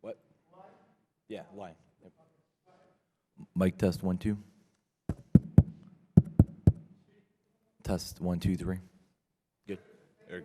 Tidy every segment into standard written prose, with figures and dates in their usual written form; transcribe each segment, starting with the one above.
What? Yeah, line. Yep. Mic test 1 2. Test 1 2 3. Good. Eric.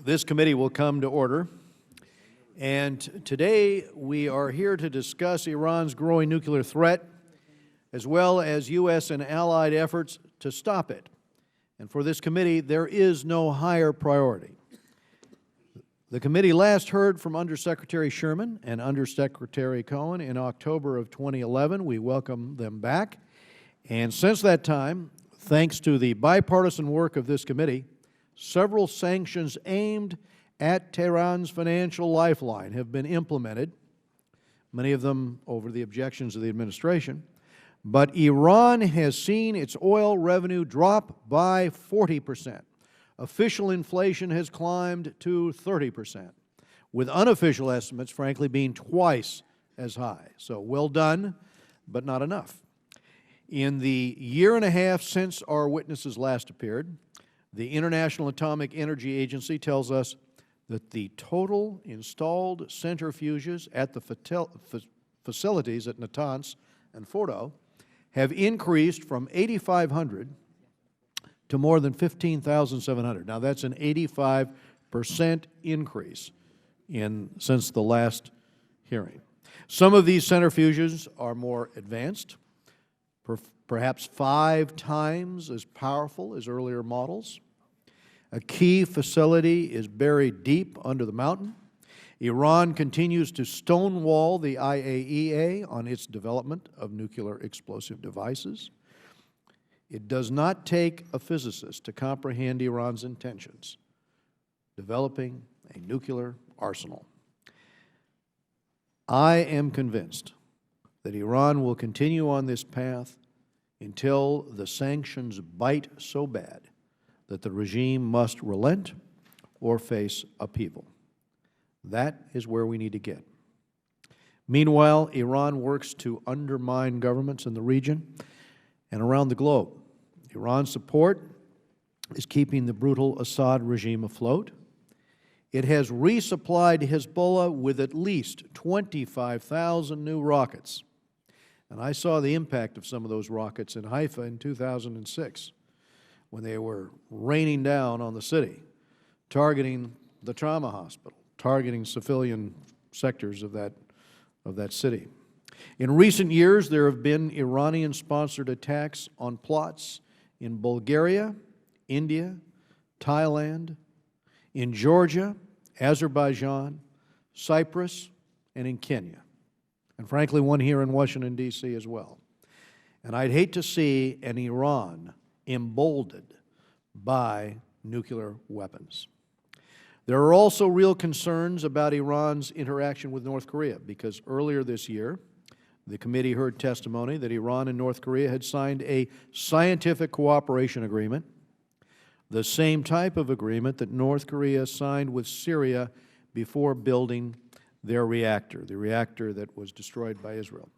This committee will come to order. And today we are here to discuss Iran's growing nuclear threat, as well as U.S. and allied efforts to stop it. And for this committee, there is no higher priority. The committee last heard from Undersecretary Sherman and Undersecretary Cohen in October of 2011. We welcome them back. And since that time, thanks to the bipartisan work of this committee, several sanctions aimed at Tehran's financial lifeline have been implemented, many of them over the objections of the administration. But Iran has seen its oil revenue drop by 40%. Official inflation has climbed to 30%, with unofficial estimates, frankly, being twice as high. So well done, but not enough. In the year and a half since our witnesses last appeared, the International Atomic Energy Agency tells us that the total installed centrifuges at the facilities at Natanz and Fordo have increased from 8,500 to more than 15,700. Now, that's an 85% increase since the last hearing. Some of these centrifuges are more advanced, perhaps 5 times as powerful as earlier models. A key facility is buried deep under the mountain. Iran continues to stonewall the IAEA on its development of nuclear explosive devices. It does not take a physicist to comprehend Iran's intentions, developing a nuclear arsenal. I am convinced that Iran will continue on this path until the sanctions bite so bad that the regime must relent or face upheaval. That is where we need to get. Meanwhile, Iran works to undermine governments in the region and around the globe. Iran's support is keeping the brutal Assad regime afloat. It has resupplied Hezbollah with at least 25,000 new rockets. And I saw the impact of some of those rockets in Haifa in 2006 when they were raining down on the city, targeting the trauma hospital, targeting civilian sectors of that city. In recent years, there have been Iranian-sponsored attacks on plots in Bulgaria, India, Thailand, in Georgia, Azerbaijan, Cyprus, and in Kenya. And frankly, one here in Washington, D.C. as well. And I'd hate to see an Iran emboldened by nuclear weapons. There are also real concerns about Iran's interaction with North Korea, because earlier this year, the committee heard testimony that Iran and North Korea had signed a scientific cooperation agreement, the same type of agreement that North Korea signed with Syria before building their reactor, the reactor that was destroyed by Israel.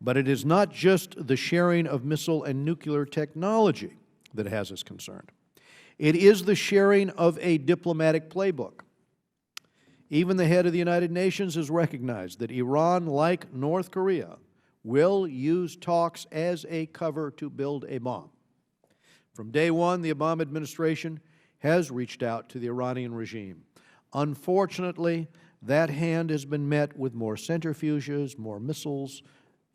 But it is not just the sharing of missile and nuclear technology that has us concerned. It is the sharing of a diplomatic playbook. Even the head of the United Nations has recognized that Iran, like North Korea, will use talks as a cover to build a bomb. From day one, the Obama administration has reached out to the Iranian regime. Unfortunately, that hand has been met with more centrifuges, more missiles,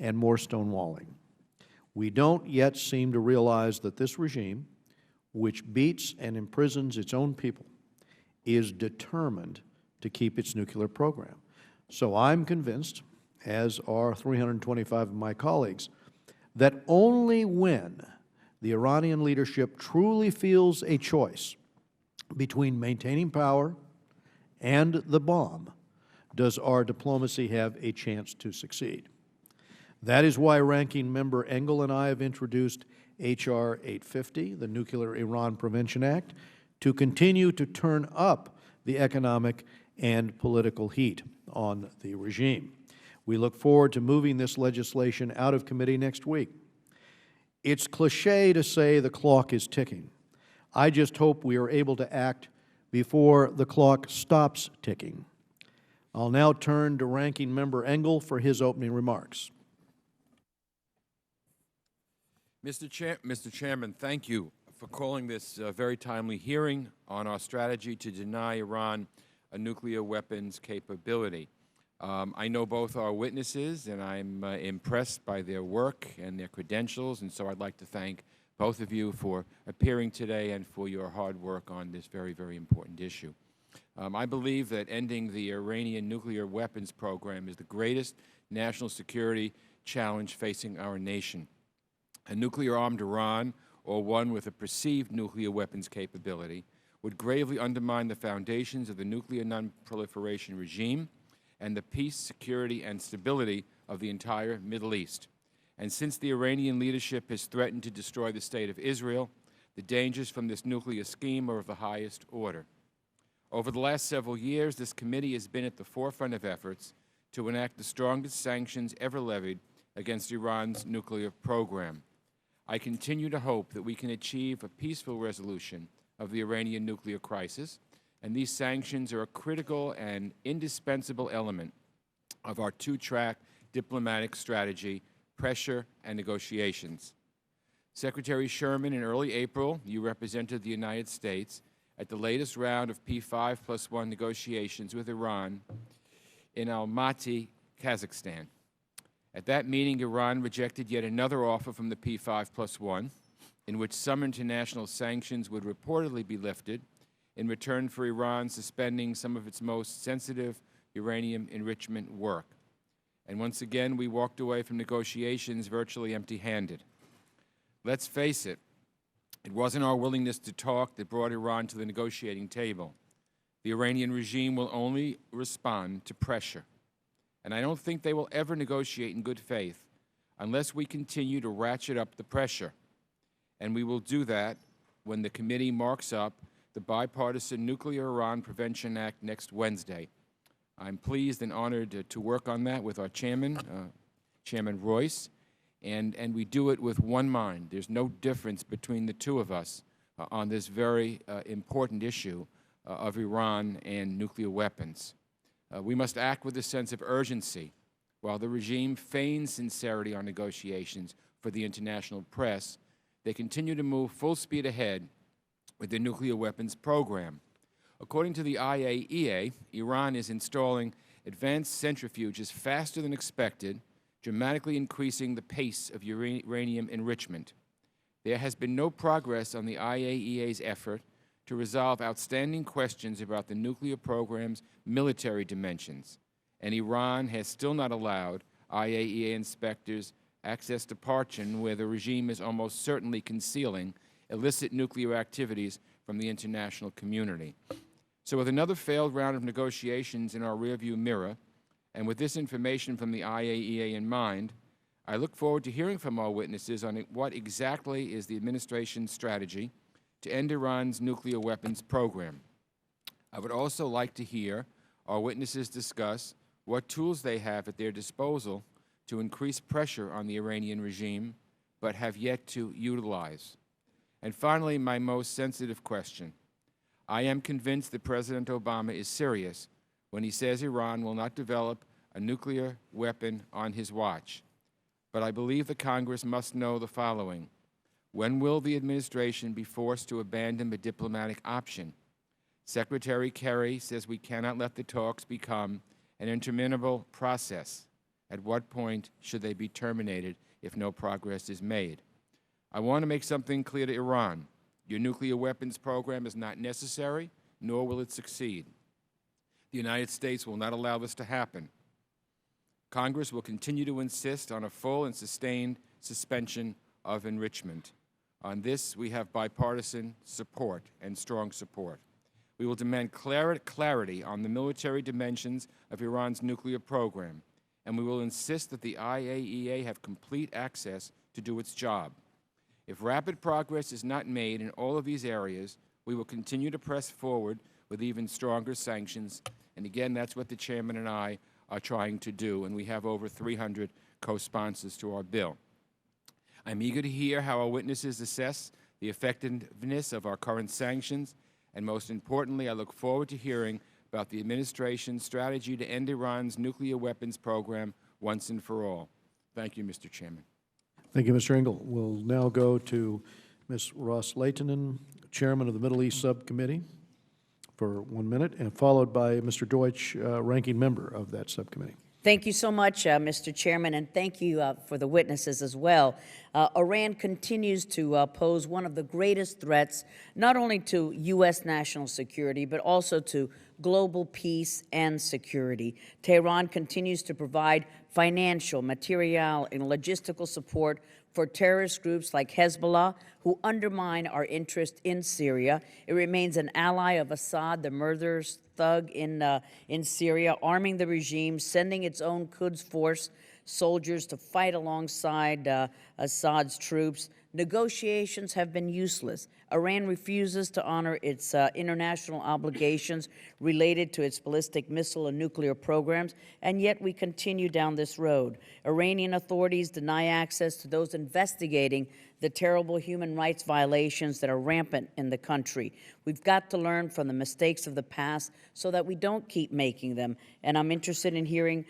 and more stonewalling. We don't yet seem to realize that this regime, which beats and imprisons its own people, is determined to keep its nuclear program. So I'm convinced, as are 325 of my colleagues, that only when the Iranian leadership truly feels a choice between maintaining power and the bomb does our diplomacy have a chance to succeed. That is why Ranking Member Engel and I have introduced H.R. 850, the Nuclear Iran Prevention Act, to continue to turn up the economic and political heat on the regime. We look forward to moving this legislation out of committee next week. It's cliche to say the clock is ticking. I just hope we are able to act before the clock stops ticking. I'll now turn to Ranking Member Engel for his opening remarks. Mr. Chairman, thank you for calling this very timely hearing on our strategy to deny Iran a nuclear weapons capability. I know both our witnesses, and I'm impressed by their work and their credentials, and so I'd like to thank both of you for appearing today and for your hard work on this very, very important issue. I believe that ending the Iranian nuclear weapons program is the greatest national security challenge facing our nation. A nuclear-armed Iran, or one with a perceived nuclear weapons capability, would gravely undermine the foundations of the nuclear non-proliferation regime and the peace, security, and stability of the entire Middle East. And since the Iranian leadership has threatened to destroy the State of Israel, the dangers from this nuclear scheme are of the highest order. Over the last several years, this committee has been at the forefront of efforts to enact the strongest sanctions ever levied against Iran's nuclear program. I continue to hope that we can achieve a peaceful resolution of the Iranian nuclear crisis, and these sanctions are a critical and indispensable element of our two-track diplomatic strategy, pressure and negotiations. Secretary Sherman, in early April, you represented the United States at the latest round of P5+1 negotiations with Iran in Almaty, Kazakhstan. At that meeting, Iran rejected yet another offer from the P5+1, in which some international sanctions would reportedly be lifted in return for Iran suspending some of its most sensitive uranium enrichment work. And once again, we walked away from negotiations virtually empty-handed. Let's face it, it wasn't our willingness to talk that brought Iran to the negotiating table. The Iranian regime will only respond to pressure. And I don't think they will ever negotiate in good faith unless we continue to ratchet up the pressure. And we will do that when the committee marks up the Bipartisan Nuclear Iran Prevention Act next Wednesday. I'm pleased and honored to work on that with our chairman, Chairman Royce, and we do it with one mind. There's no difference between the two of us on this very important issue of Iran and nuclear weapons. We must act with a sense of urgency. While the regime feigns sincerity on negotiations for the international press, they continue to move full speed ahead with their nuclear weapons program. According to the IAEA, Iran is installing advanced centrifuges faster than expected, dramatically increasing the pace of uranium enrichment. There has been no progress on the IAEA's effort to resolve outstanding questions about the nuclear program's military dimensions, and Iran has still not allowed IAEA inspectors access to Parchin, where the regime is almost certainly concealing illicit nuclear activities from the international community. So with another failed round of negotiations in our rearview mirror, and with this information from the IAEA in mind, I look forward to hearing from our witnesses on what exactly is the administration's strategy to end Iran's nuclear weapons program. I would also like to hear our witnesses discuss what tools they have at their disposal to increase pressure on the Iranian regime, but have yet to utilize. And finally, my most sensitive question. I am convinced that President Obama is serious when he says Iran will not develop a nuclear weapon on his watch. But I believe the Congress must know the following. When will the administration be forced to abandon the diplomatic option? Secretary Kerry says we cannot let the talks become an interminable process. At what point should they be terminated if no progress is made? I want to make something clear to Iran. Your nuclear weapons program is not necessary, nor will it succeed. The United States will not allow this to happen. Congress will continue to insist on a full and sustained suspension of enrichment. On this, we have bipartisan support and strong support. We will demand clarity on the military dimensions of Iran's nuclear program, and we will insist that the IAEA have complete access to do its job. If rapid progress is not made in all of these areas, we will continue to press forward with even stronger sanctions. And again, that's what the Chairman and I are trying to do, and we have over 300 co-sponsors to our bill. I'm eager to hear how our witnesses assess the effectiveness of our current sanctions, and most importantly, I look forward to hearing about the administration's strategy to end Iran's nuclear weapons program once and for all. Thank you, Mr. Chairman. Thank you, Mr. Engel. We'll now go to Ms. Ross Leitonen, Chairman of the Middle East Subcommittee, for 1 minute, and followed by Mr. Deutsch, Ranking Member of that subcommittee. Thank you so much, Mr. Chairman, and thank you for the witnesses as well. Iran continues to pose one of the greatest threats, not only to U.S. national security, but also to global peace and security. Tehran continues to provide financial, material, and logistical support for terrorist groups like Hezbollah, who undermine our interest in Syria. It remains an ally of Assad, the murderous thug in Syria, arming the regime, sending its own Quds force soldiers to fight alongside Assad's troops. Negotiations have been useless. Iran refuses to honor its international obligations related to its ballistic missile and nuclear programs, and yet we continue down this road. Iranian authorities deny access to those investigating the terrible human rights violations that are rampant in the country. We've got to learn from the mistakes of the past so that we don't keep making them. And I'm interested in hearing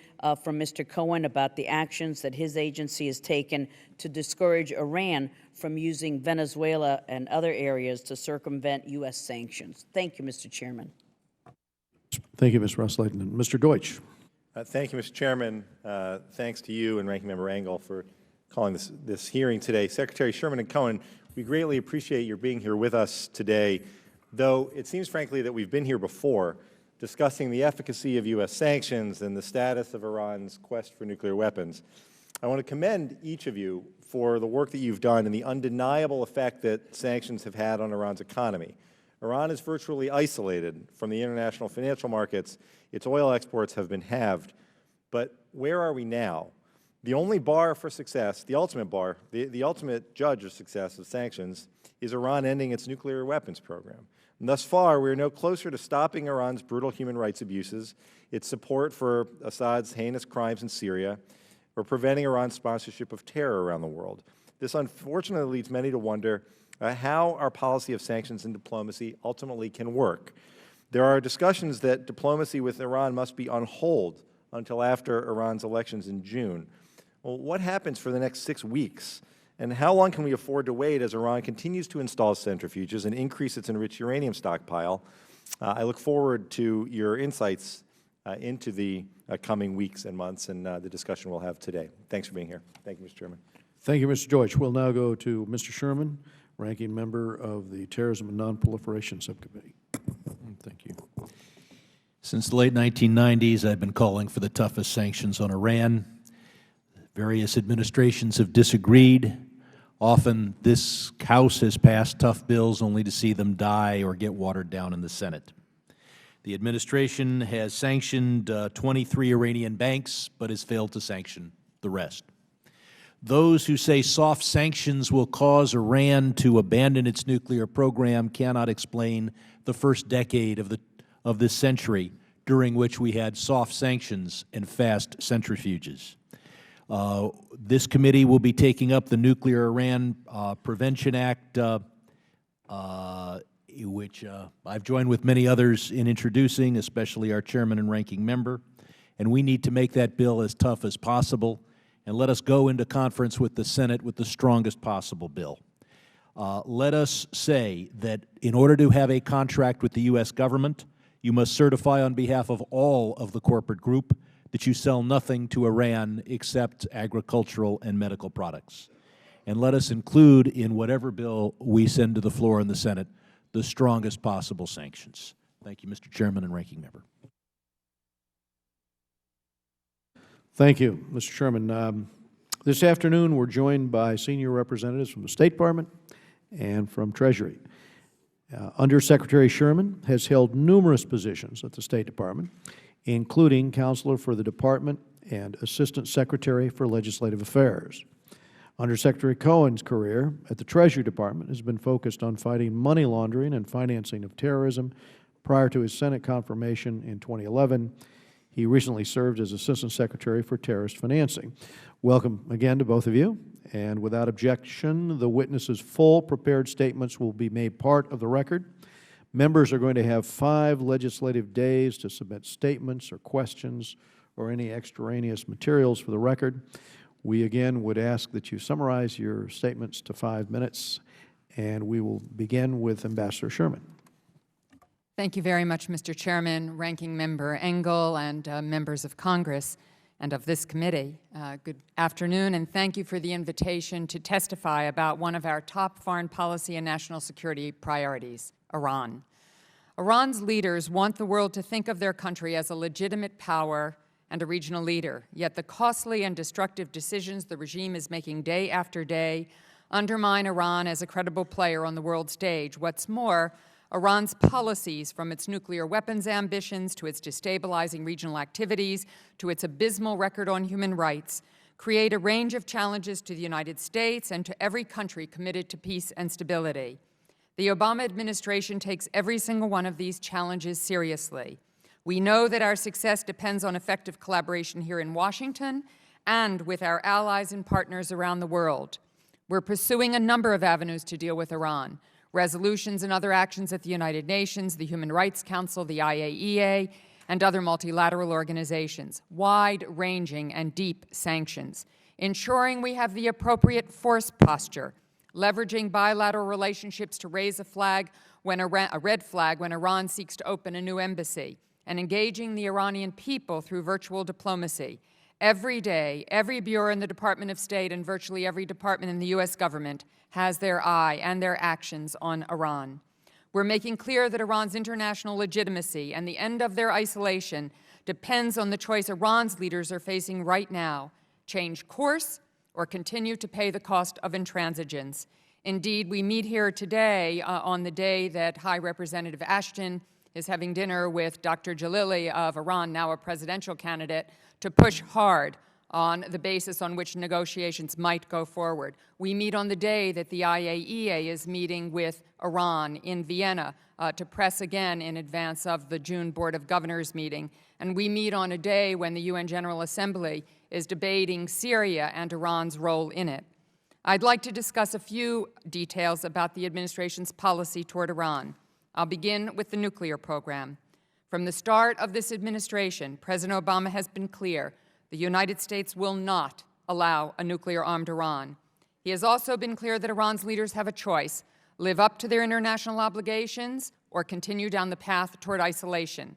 from Mr. Cohen about the actions that his agency has taken to discourage Iran from using Venezuela and other areas to circumvent U.S. sanctions. Thank you, Mr. Chairman. Thank you, Ms. Ross Leitonen. Mr. Deutsch. Thank you, Mr. Chairman. Thanks to you and Ranking Member Engel for calling this hearing today. Secretary Sherman and Cohen, we greatly appreciate your being here with us today, though it seems, frankly, that we've been here before discussing the efficacy of U.S. sanctions and the status of Iran's quest for nuclear weapons. I want to commend each of you for the work that you've done and the undeniable effect that sanctions have had on Iran's economy. Iran is virtually isolated from the international financial markets. Its oil exports have been halved. But where are we now? The only bar for success, the ultimate bar, the ultimate judge of success of sanctions is Iran ending its nuclear weapons program. And thus far, we are no closer to stopping Iran's brutal human rights abuses, its support for Assad's heinous crimes in Syria, or preventing Iran's sponsorship of terror around the world. This unfortunately leads many to wonder how our policy of sanctions and diplomacy ultimately can work. There are discussions that diplomacy with Iran must be on hold until after Iran's elections in June. Well, what happens for the next 6 weeks? And how long can we afford to wait as Iran continues to install centrifuges and increase its enriched uranium stockpile? I look forward to your insights into the coming weeks and months and the discussion we'll have today. Thanks for being here. Thank you, Mr. Chairman. Thank you, Mr. Deutsch. We'll now go to Mr. Sherman, Ranking Member of the Terrorism and Nonproliferation Subcommittee. Thank you. Since the late 1990s, I've been calling for the toughest sanctions on Iran. Various administrations have disagreed. Often this House has passed tough bills only to see them die or get watered down in the Senate. The administration has sanctioned 23 Iranian banks, but has failed to sanction the rest. Those who say soft sanctions will cause Iran to abandon its nuclear program cannot explain the first decade of this century, during which we had soft sanctions and fast centrifuges. This committee will be taking up the Nuclear Iran Prevention Act, which I've joined with many others in introducing, especially our chairman and ranking member. And we need to make that bill as tough as possible, and let us go into conference with the Senate with the strongest possible bill. Let us say that in order to have a contract with the U.S. government, you must certify on behalf of all of the corporate group that you sell nothing to Iran except agricultural and medical products. And let us include in whatever bill we send to the floor in the Senate the strongest possible sanctions. Thank you, Mr. Chairman and Ranking Member. Thank you, Mr. Chairman. This afternoon, we're joined by senior representatives from the State Department and from Treasury. Undersecretary Sherman has held numerous positions at the State Department, including Counselor for the Department and Assistant Secretary for Legislative Affairs. Undersecretary Cohen's career at the Treasury Department has been focused on fighting money laundering and financing of terrorism. Prior to his Senate confirmation in 2011, he recently served as Assistant Secretary for Terrorist Financing. Welcome again to both of you. And without objection, the witnesses' full prepared statements will be made part of the record. Members are going to have 5 legislative days to submit statements or questions or any extraneous materials for the record. We again would ask that you summarize your statements to 5 minutes And we will begin with Ambassador Sherman. Thank you very much, Mr. Chairman, Ranking Member Engel, and members of Congress and of this committee. Good afternoon, and thank you for the invitation to testify about one of our top foreign policy and national security priorities, Iran. Iran's leaders want the world to think of their country as a legitimate power and a regional leader, yet the costly and destructive decisions the regime is making day after day undermine Iran as a credible player on the world stage. What's more, Iran's policies, from its nuclear weapons ambitions to its destabilizing regional activities to its abysmal record on human rights, create a range of challenges to the United States and to every country committed to peace and stability. The Obama administration takes every single one of these challenges seriously. We know that our success depends on effective collaboration here in Washington and with our allies and partners around the world. We're pursuing a number of avenues to deal with Iran: resolutions and other actions at the United Nations, the Human Rights Council, the IAEA, and other multilateral organizations, wide-ranging and deep sanctions, ensuring we have the appropriate force posture, leveraging bilateral relationships to raise a red flag when Iran seeks to open a new embassy, and engaging the Iranian people through virtual diplomacy. Every day, every bureau in the Department of State and virtually every department in the U.S. government has their eye and their actions on Iran. We're making clear that Iran's international legitimacy and the end of their isolation depends on the choice Iran's leaders are facing right now: change course or continue to pay the cost of intransigence. Indeed, we meet here today on the day that High Representative Ashton is having dinner with Dr. Jalili of Iran, now a presidential candidate, to push hard on the basis on which negotiations might go forward. We meet on the day that the IAEA is meeting with Iran in Vienna to press again in advance of the June Board of Governors meeting. And we meet on a day when the UN General Assembly is debating Syria and Iran's role in it. I'd like to discuss a few details about the administration's policy toward Iran. I'll begin with the nuclear program. From the start of this administration, President Obama has been clear: the United States will not allow a nuclear-armed Iran. He has also been clear that Iran's leaders have a choice: live up to their international obligations or continue down the path toward isolation.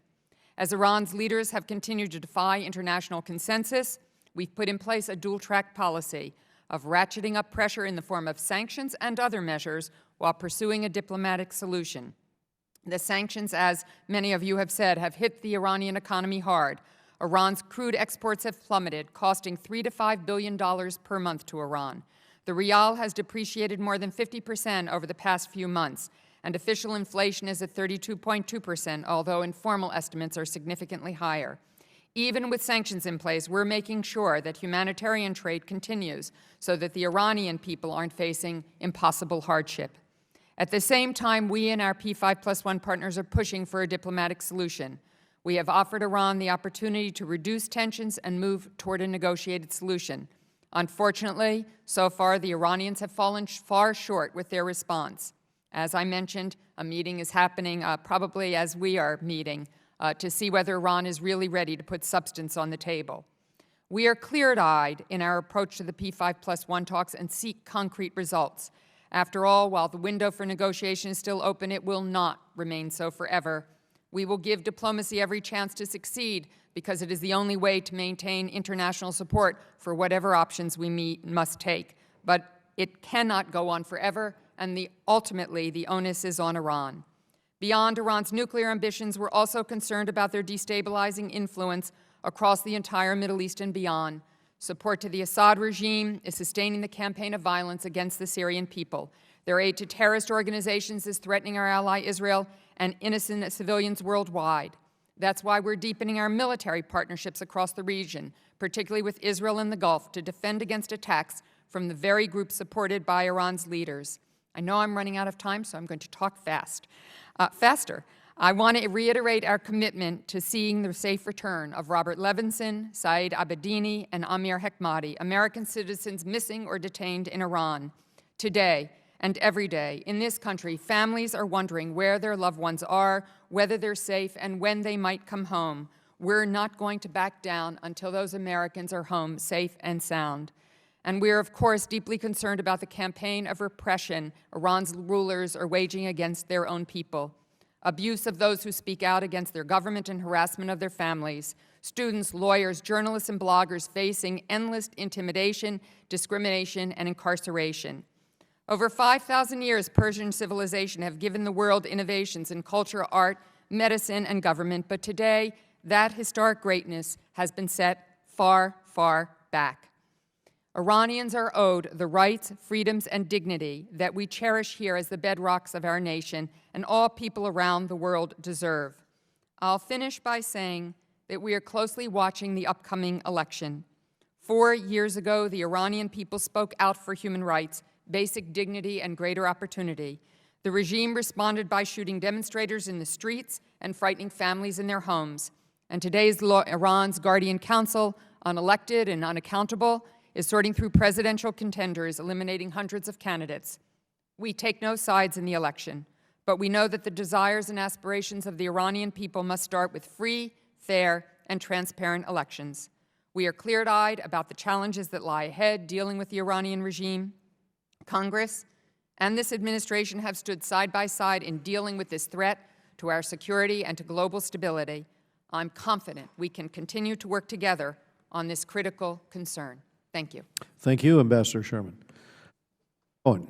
As Iran's leaders have continued to defy international consensus, we've put in place a dual-track policy of ratcheting up pressure in the form of sanctions and other measures while pursuing a diplomatic solution. The sanctions, as many of you have said, have hit the Iranian economy hard. Iran's crude exports have plummeted, costing $3 to $5 billion per month to Iran. The rial has depreciated more than 50% over the past few months, and official inflation is at 32.2%, although informal estimates are significantly higher. Even with sanctions in place, we're making sure that humanitarian trade continues so that the Iranian people aren't facing impossible hardship. At the same time, we and our P5+1 partners are pushing for a diplomatic solution. We have offered Iran the opportunity to reduce tensions and move toward a negotiated solution. Unfortunately, so far, the Iranians have fallen far short with their response. As I mentioned, a meeting is happening probably as we are meeting to see whether Iran is really ready to put substance on the table. We are clear-eyed in our approach to the P5+1 talks and seek concrete results. After all, while the window for negotiation is still open, it will not remain so forever. We will give diplomacy every chance to succeed because it is the only way to maintain international support for whatever options we must take. But it cannot go on forever, and ultimately the onus is on Iran. Beyond Iran's nuclear ambitions, we're also concerned about their destabilizing influence across the entire Middle East and beyond. Support to the Assad regime is sustaining the campaign of violence against the Syrian people. Their aid to terrorist organizations is threatening our ally Israel and innocent civilians worldwide. That's why we're deepening our military partnerships across the region, particularly with Israel and the Gulf, to defend against attacks from the very group supported by Iran's leaders. I know I'm running out of time, so I'm going to talk faster. I want to reiterate our commitment to seeing the safe return of Robert Levinson, Saeed Abedini, and Amir Hekmati, American citizens missing or detained in Iran. Today and every day in this country, families are wondering where their loved ones are, whether they're safe, and when they might come home. We're not going to back down until those Americans are home safe and sound. And we are, of course, deeply concerned about the campaign of repression Iran's rulers are waging against their own people. Abuse of those who speak out against their government and harassment of their families. Students, lawyers, journalists, and bloggers facing endless intimidation, discrimination, and incarceration. Over 5,000 years, Persian civilization have given the world innovations in culture, art, medicine, and government, but today, that historic greatness has been set far, far back. Iranians are owed the rights, freedoms, and dignity that we cherish here as the bedrocks of our nation and all people around the world deserve. I'll finish by saying that we are closely watching the upcoming election. 4 years ago, the Iranian people spoke out for human rights, basic dignity, and greater opportunity. The regime responded by shooting demonstrators in the streets and frightening families in their homes. And today's Iran's Guardian Council, unelected and unaccountable, is sorting through presidential contenders, eliminating hundreds of candidates. We take no sides in the election, but we know that the desires and aspirations of the Iranian people must start with free, fair, and transparent elections. We are clear-eyed about the challenges that lie ahead dealing with the Iranian regime. Congress and this administration have stood side by side in dealing with this threat to our security and to global stability. I'm confident we can continue to work together on this critical concern. Thank you. Thank you, Ambassador Sherman. Owen.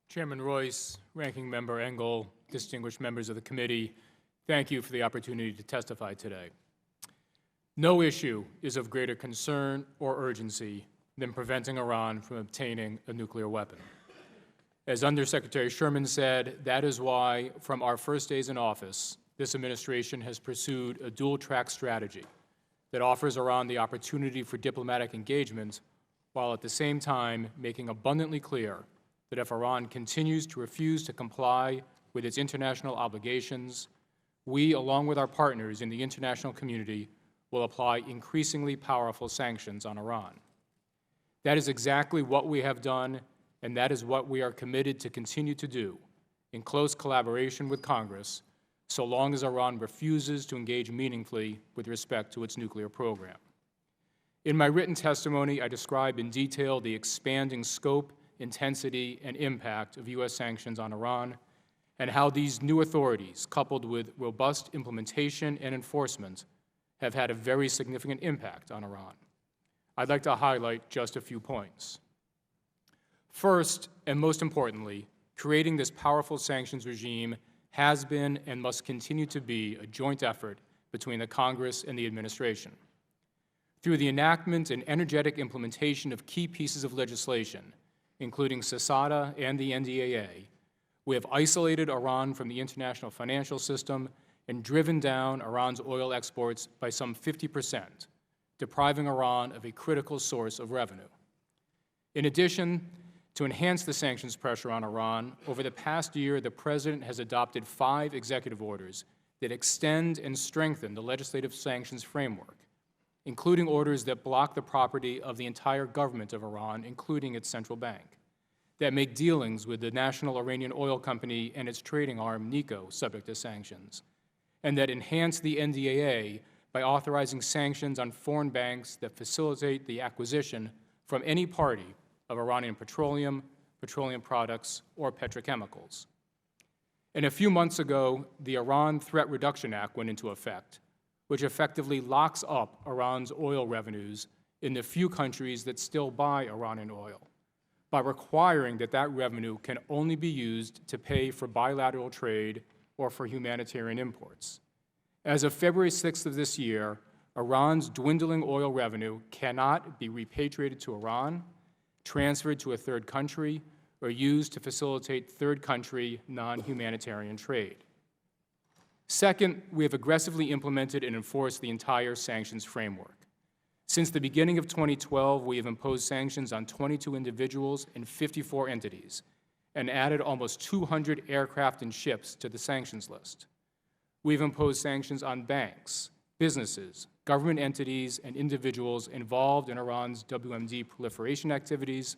Chairman Royce, Ranking Member Engel, distinguished members of the committee, thank you for the opportunity to testify today. No issue is of greater concern or urgency than preventing Iran from obtaining a nuclear weapon. As Undersecretary Sherman said, that is why, from our first days in office, this administration has pursued a dual-track strategy that offers Iran the opportunity for diplomatic engagement, while at the same time making abundantly clear that if Iran continues to refuse to comply with its international obligations, we, along with our partners in the international community, will apply increasingly powerful sanctions on Iran. That is exactly what we have done, and that is what we are committed to continue to do, in close collaboration with Congress, so long as Iran refuses to engage meaningfully with respect to its nuclear program. In my written testimony, I describe in detail the expanding scope, intensity, and impact of U.S. sanctions on Iran, and how these new authorities, coupled with robust implementation and enforcement, have had a very significant impact on Iran. I'd like to highlight just a few points. First, and most importantly, creating this powerful sanctions regime has been and must continue to be a joint effort between the Congress and the administration. Through the enactment and energetic implementation of key pieces of legislation, including CISADA and the NDAA, we have isolated Iran from the international financial system and driven down Iran's oil exports by some 50%, depriving Iran of a critical source of revenue. In addition, to enhance the sanctions pressure on Iran, over the past year, the President has adopted 5 executive orders that extend and strengthen the legislative sanctions framework, including orders that block the property of the entire government of Iran, including its central bank, that make dealings with the National Iranian Oil Company and its trading arm, NICO, subject to sanctions, and that enhance the NDAA by authorizing sanctions on foreign banks that facilitate the acquisition from any party of Iranian petroleum, petroleum products, or petrochemicals. And a few months ago, the Iran Threat Reduction Act went into effect, which effectively locks up Iran's oil revenues in the few countries that still buy Iranian oil, by requiring that that revenue can only be used to pay for bilateral trade or for humanitarian imports. As of February 6th of this year, Iran's dwindling oil revenue cannot be repatriated to Iran, transferred to a third country, or used to facilitate third country non-humanitarian trade. Second, we have aggressively implemented and enforced the entire sanctions framework. Since the beginning of 2012, we have imposed sanctions on 22 individuals and 54 entities, and added almost 200 aircraft and ships to the sanctions list. We've imposed sanctions on banks, businesses, government entities, and individuals involved in Iran's WMD proliferation activities,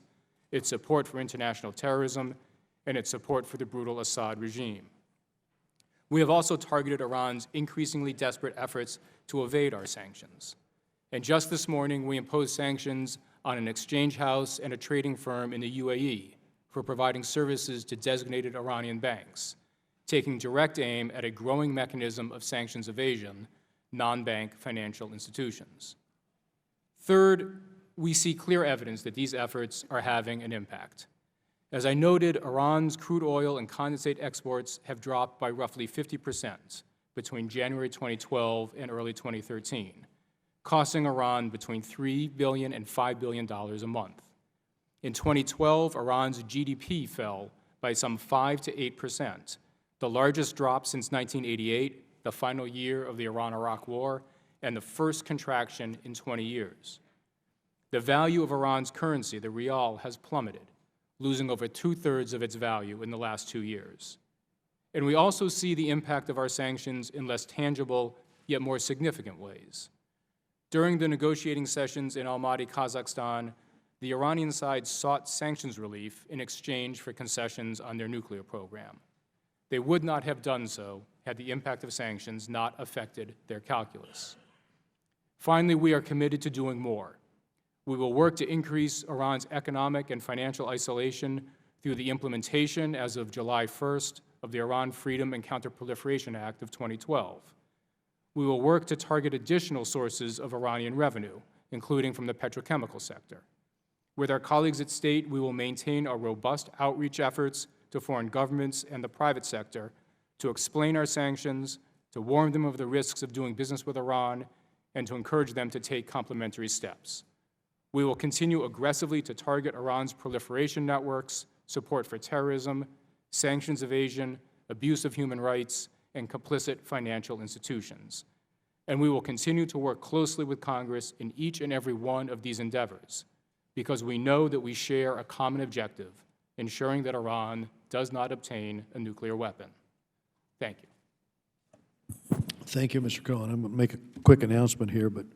its support for international terrorism, and its support for the brutal Assad regime. We have also targeted Iran's increasingly desperate efforts to evade our sanctions. And just this morning, we imposed sanctions on an exchange house and a trading firm in the UAE for providing services to designated Iranian banks, taking direct aim at a growing mechanism of sanctions evasion, non-bank financial institutions. Third, we see clear evidence that these efforts are having an impact. As I noted, Iran's crude oil and condensate exports have dropped by roughly 50% between January 2012 and early 2013, costing Iran between $3 billion and $5 billion a month. In 2012, Iran's GDP fell by some 5 to 8%, the largest drop since 1988, the final year of the Iran-Iraq War, and the first contraction in 20 years. The value of Iran's currency, the rial, has plummeted, losing over 2/3 of its value in the last 2 years. And we also see the impact of our sanctions in less tangible, yet more significant ways. During the negotiating sessions in Almaty, Kazakhstan, the Iranian side sought sanctions relief in exchange for concessions on their nuclear program. They would not have done so had the impact of sanctions not affected their calculus. Finally, we are committed to doing more. We will work to increase Iran's economic and financial isolation through the implementation, as of July 1st, of the Iran Freedom and Counterproliferation Act of 2012. We will work to target additional sources of Iranian revenue, including from the petrochemical sector. With our colleagues at State, we will maintain our robust outreach efforts to foreign governments and the private sector to explain our sanctions, to warn them of the risks of doing business with Iran, and to encourage them to take complementary steps. We will continue aggressively to target Iran's proliferation networks, support for terrorism, sanctions evasion, abuse of human rights, and complicit financial institutions. And we will continue to work closely with Congress in each and every one of these endeavors, because we know that we share a common objective, ensuring that Iran does not obtain a nuclear weapon. Thank you. Thank you, Mr. Cohen. I'm going to make a quick announcement here, but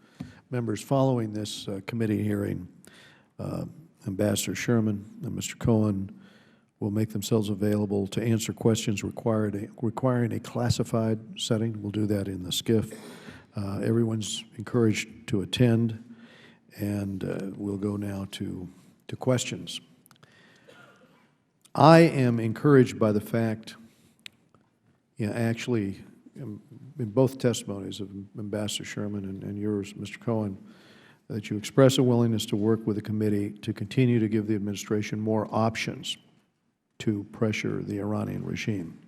members, following this committee hearing, Ambassador Sherman and Mr. Cohen will make themselves available to answer questions requiring a classified setting. We'll do that in the SCIF. Everyone's encouraged to attend, and we'll go now to questions. I am encouraged by the fact, actually, in both testimonies of Ambassador Sherman and yours, Mr. Cohen, that you express a willingness to work with the committee to continue to give the administration more options to pressure the Iranian regime.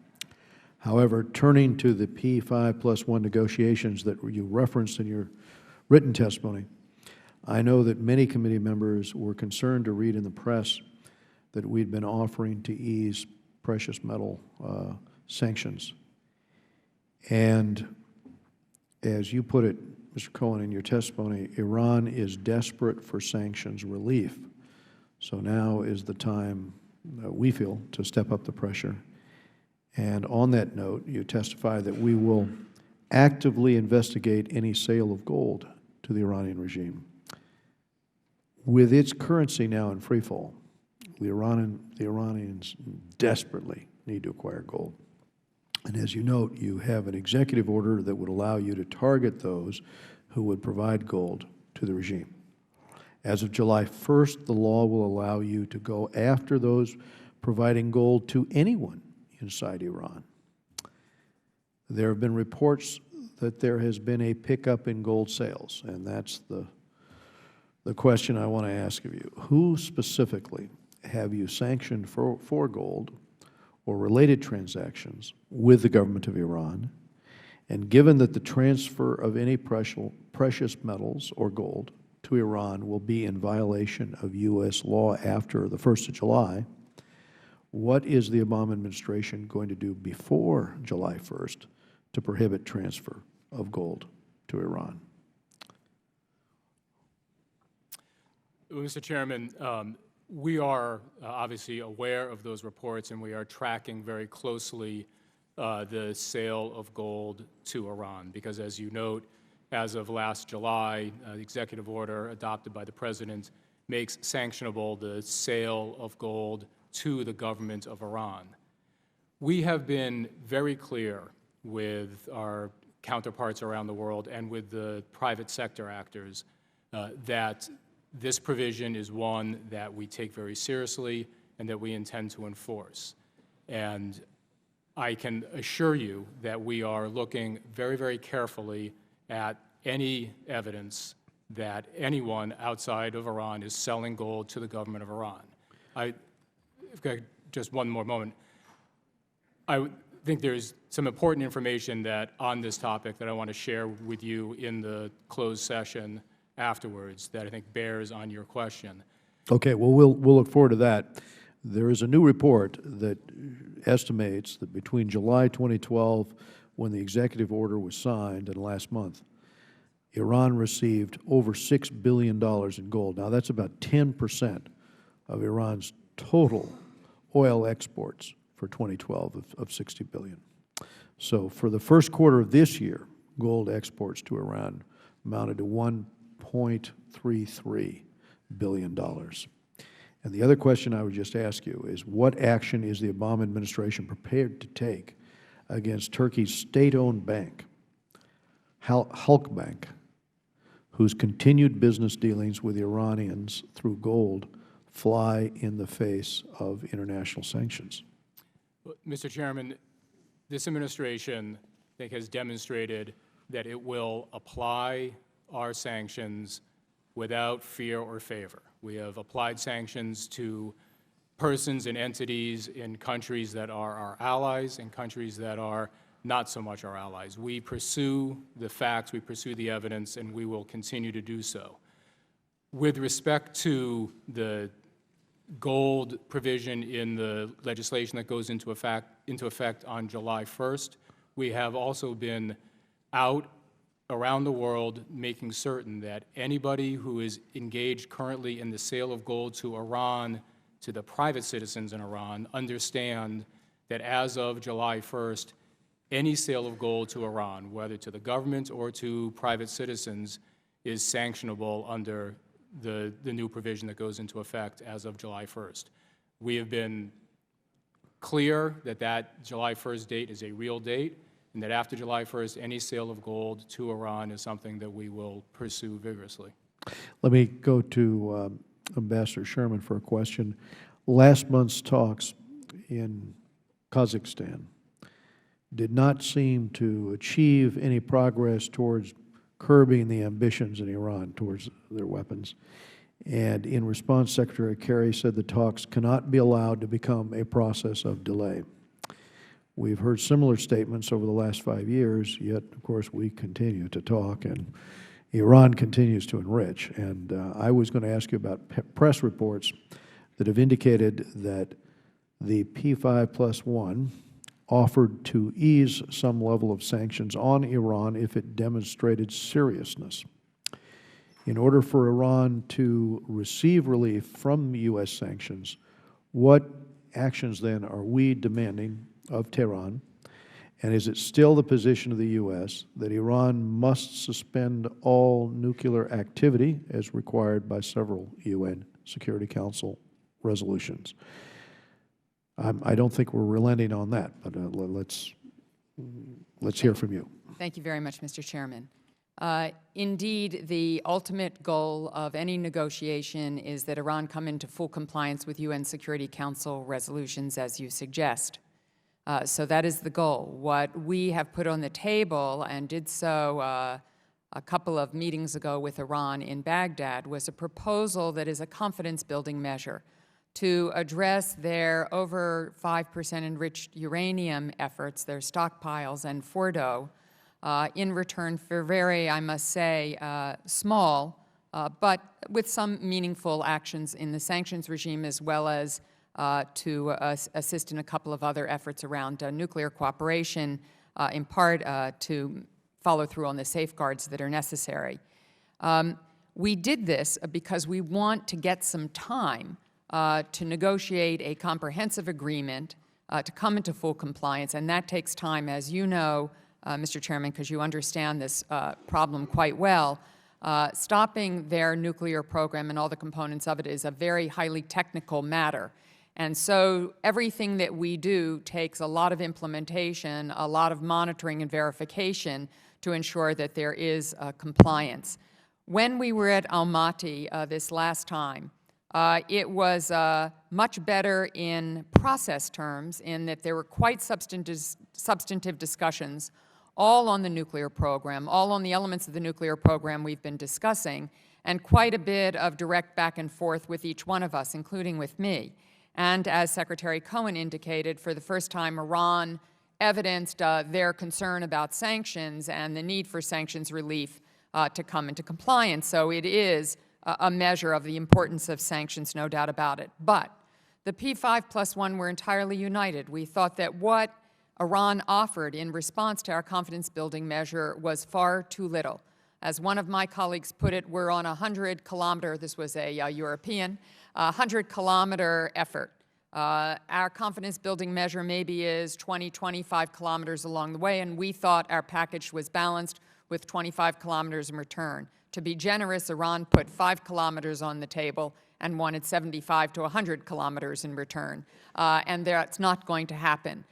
However, turning to the P5+1 negotiations that you referenced in your written testimony, I know that many committee members were concerned to read in the press that we'd been offering to ease precious metal sanctions. And as you put it, Mr. Cohen, in your testimony, Iran is desperate for sanctions relief. So now is the time, we feel, to step up the pressure. And on that note, you testify that we will actively investigate any sale of gold to the Iranian regime. With its currency now in free fall, the Iranians desperately need to acquire gold. And as you note, you have an executive order that would allow you to target those who would provide gold to the regime. As of July 1st, the law will allow you to go after those providing gold to anyone inside Iran. There have been reports that there has been a pickup in gold sales, and that's the question I want to ask of you. Who specifically have you sanctioned for gold or related transactions with the government of Iran? And given that the transfer of any precious metals or gold to Iran will be in violation of U.S. law after the 1st of July, what is the Obama administration going to do before July 1st to prohibit transfer of gold to Iran? Mr. Chairman, we are obviously aware of those reports, and we are tracking very closely the sale of gold to Iran, because as you note, as of last July, the executive order adopted by the President makes sanctionable the sale of gold to the government of Iran. We have been very clear with our counterparts around the world and with the private sector actors that this provision is one that we take very seriously and that we intend to enforce. And I can assure you that we are looking very, very carefully at any evidence that anyone outside of Iran is selling gold to the government of Iran. I've got just one more moment. I think there's some important information that on this topic that I want to share with you in the closed session afterwards that I think bears on your question. Okay, well, we'll look forward to that. There is a new report that estimates that between July 2012, when the executive order was signed, and last month, Iran received over $6 billion in gold. Now, that's about 10% of Iran's total oil exports for 2012 of 60 billion. So for the first quarter of this year, gold exports to Iran amounted to $1.33 billion. And the other question I would just ask you is, what action is the Obama administration prepared to take against Turkey's state-owned bank, Halk Bank, whose continued business dealings with the Iranians through gold fly in the face of international sanctions? Mr. Chairman, this administration, I think, has demonstrated that it will apply our sanctions without fear or favor. We have applied sanctions to persons and entities in countries that are our allies and countries that are not so much our allies. We pursue the facts, we pursue the evidence, and we will continue to do so. With respect to the gold provision in the legislation that goes into effect on July 1st, we have also been out around the world making certain that anybody who is engaged currently in the sale of gold to Iran, to the private citizens in Iran, understand that as of July 1st, any sale of gold to Iran, whether to the government or to private citizens, is sanctionable under the new provision that goes into effect as of July 1st. We have been clear that that July 1st date is a real date, and that after July 1st, any sale of gold to Iran is something that we will pursue vigorously. Let me go to Ambassador Sherman for a question. Last month's talks in Kazakhstan did not seem to achieve any progress towards curbing the ambitions in Iran towards their weapons. And in response, Secretary Kerry said the talks cannot be allowed to become a process of delay. We've heard similar statements over the last 5 years, yet, of course, we continue to talk, and Iran continues to enrich. And I was going to ask you about press reports that have indicated that the P5+1 offered to ease some level of sanctions on Iran if it demonstrated seriousness. In order for Iran to receive relief from U.S. sanctions, what actions then are we demanding of Tehran? And is it still the position of the U.S. that Iran must suspend all nuclear activity as required by several UN Security Council resolutions? I don't think we're relenting on that, but let's hear from you. Thank you very much, Mr. Chairman. Indeed, the ultimate goal of any negotiation is that Iran come into full compliance with UN Security Council resolutions, as you suggest. So that is the goal. What we have put on the table, and did so a couple of meetings ago with Iran in Baghdad, was a proposal that is a confidence-building measure to address their over 5% enriched uranium efforts, their stockpiles and Fordo, in return for very, I must say, small, but with some meaningful actions in the sanctions regime, as well as to assist in a couple of other efforts around nuclear cooperation, in part to follow through on the safeguards that are necessary. We did this because we want to get some time to negotiate a comprehensive agreement to come into full compliance, and that takes time, as you know, Mr. Chairman, because you understand this problem quite well. Stopping their nuclear program and all the components of it is a very highly technical matter. And so everything that we do takes a lot of implementation, a lot of monitoring and verification to ensure that there is compliance. When we were at Almaty this last time, it was much better in process terms in that there were quite substantive discussions all on the nuclear program, all on the elements of the nuclear program we've been discussing, and quite a bit of direct back and forth with each one of us, including with me. And as Secretary Cohen indicated, for the first time, Iran evidenced their concern about sanctions and the need for sanctions relief to come into compliance. So it is a measure of the importance of sanctions, no doubt about it. But the P5+1 were entirely united. We thought that what Iran offered in response to our confidence-building measure was far too little. As one of my colleagues put it, we're on a 100-kilometer, this was a European, 100-kilometer effort. Our confidence-building measure maybe is 20, 25 kilometers along the way, and we thought our package was balanced with 25 kilometers in return. To be generous, Iran put 5 kilometers on the table and wanted 75 to 100 kilometers in return, and that's not going to happen.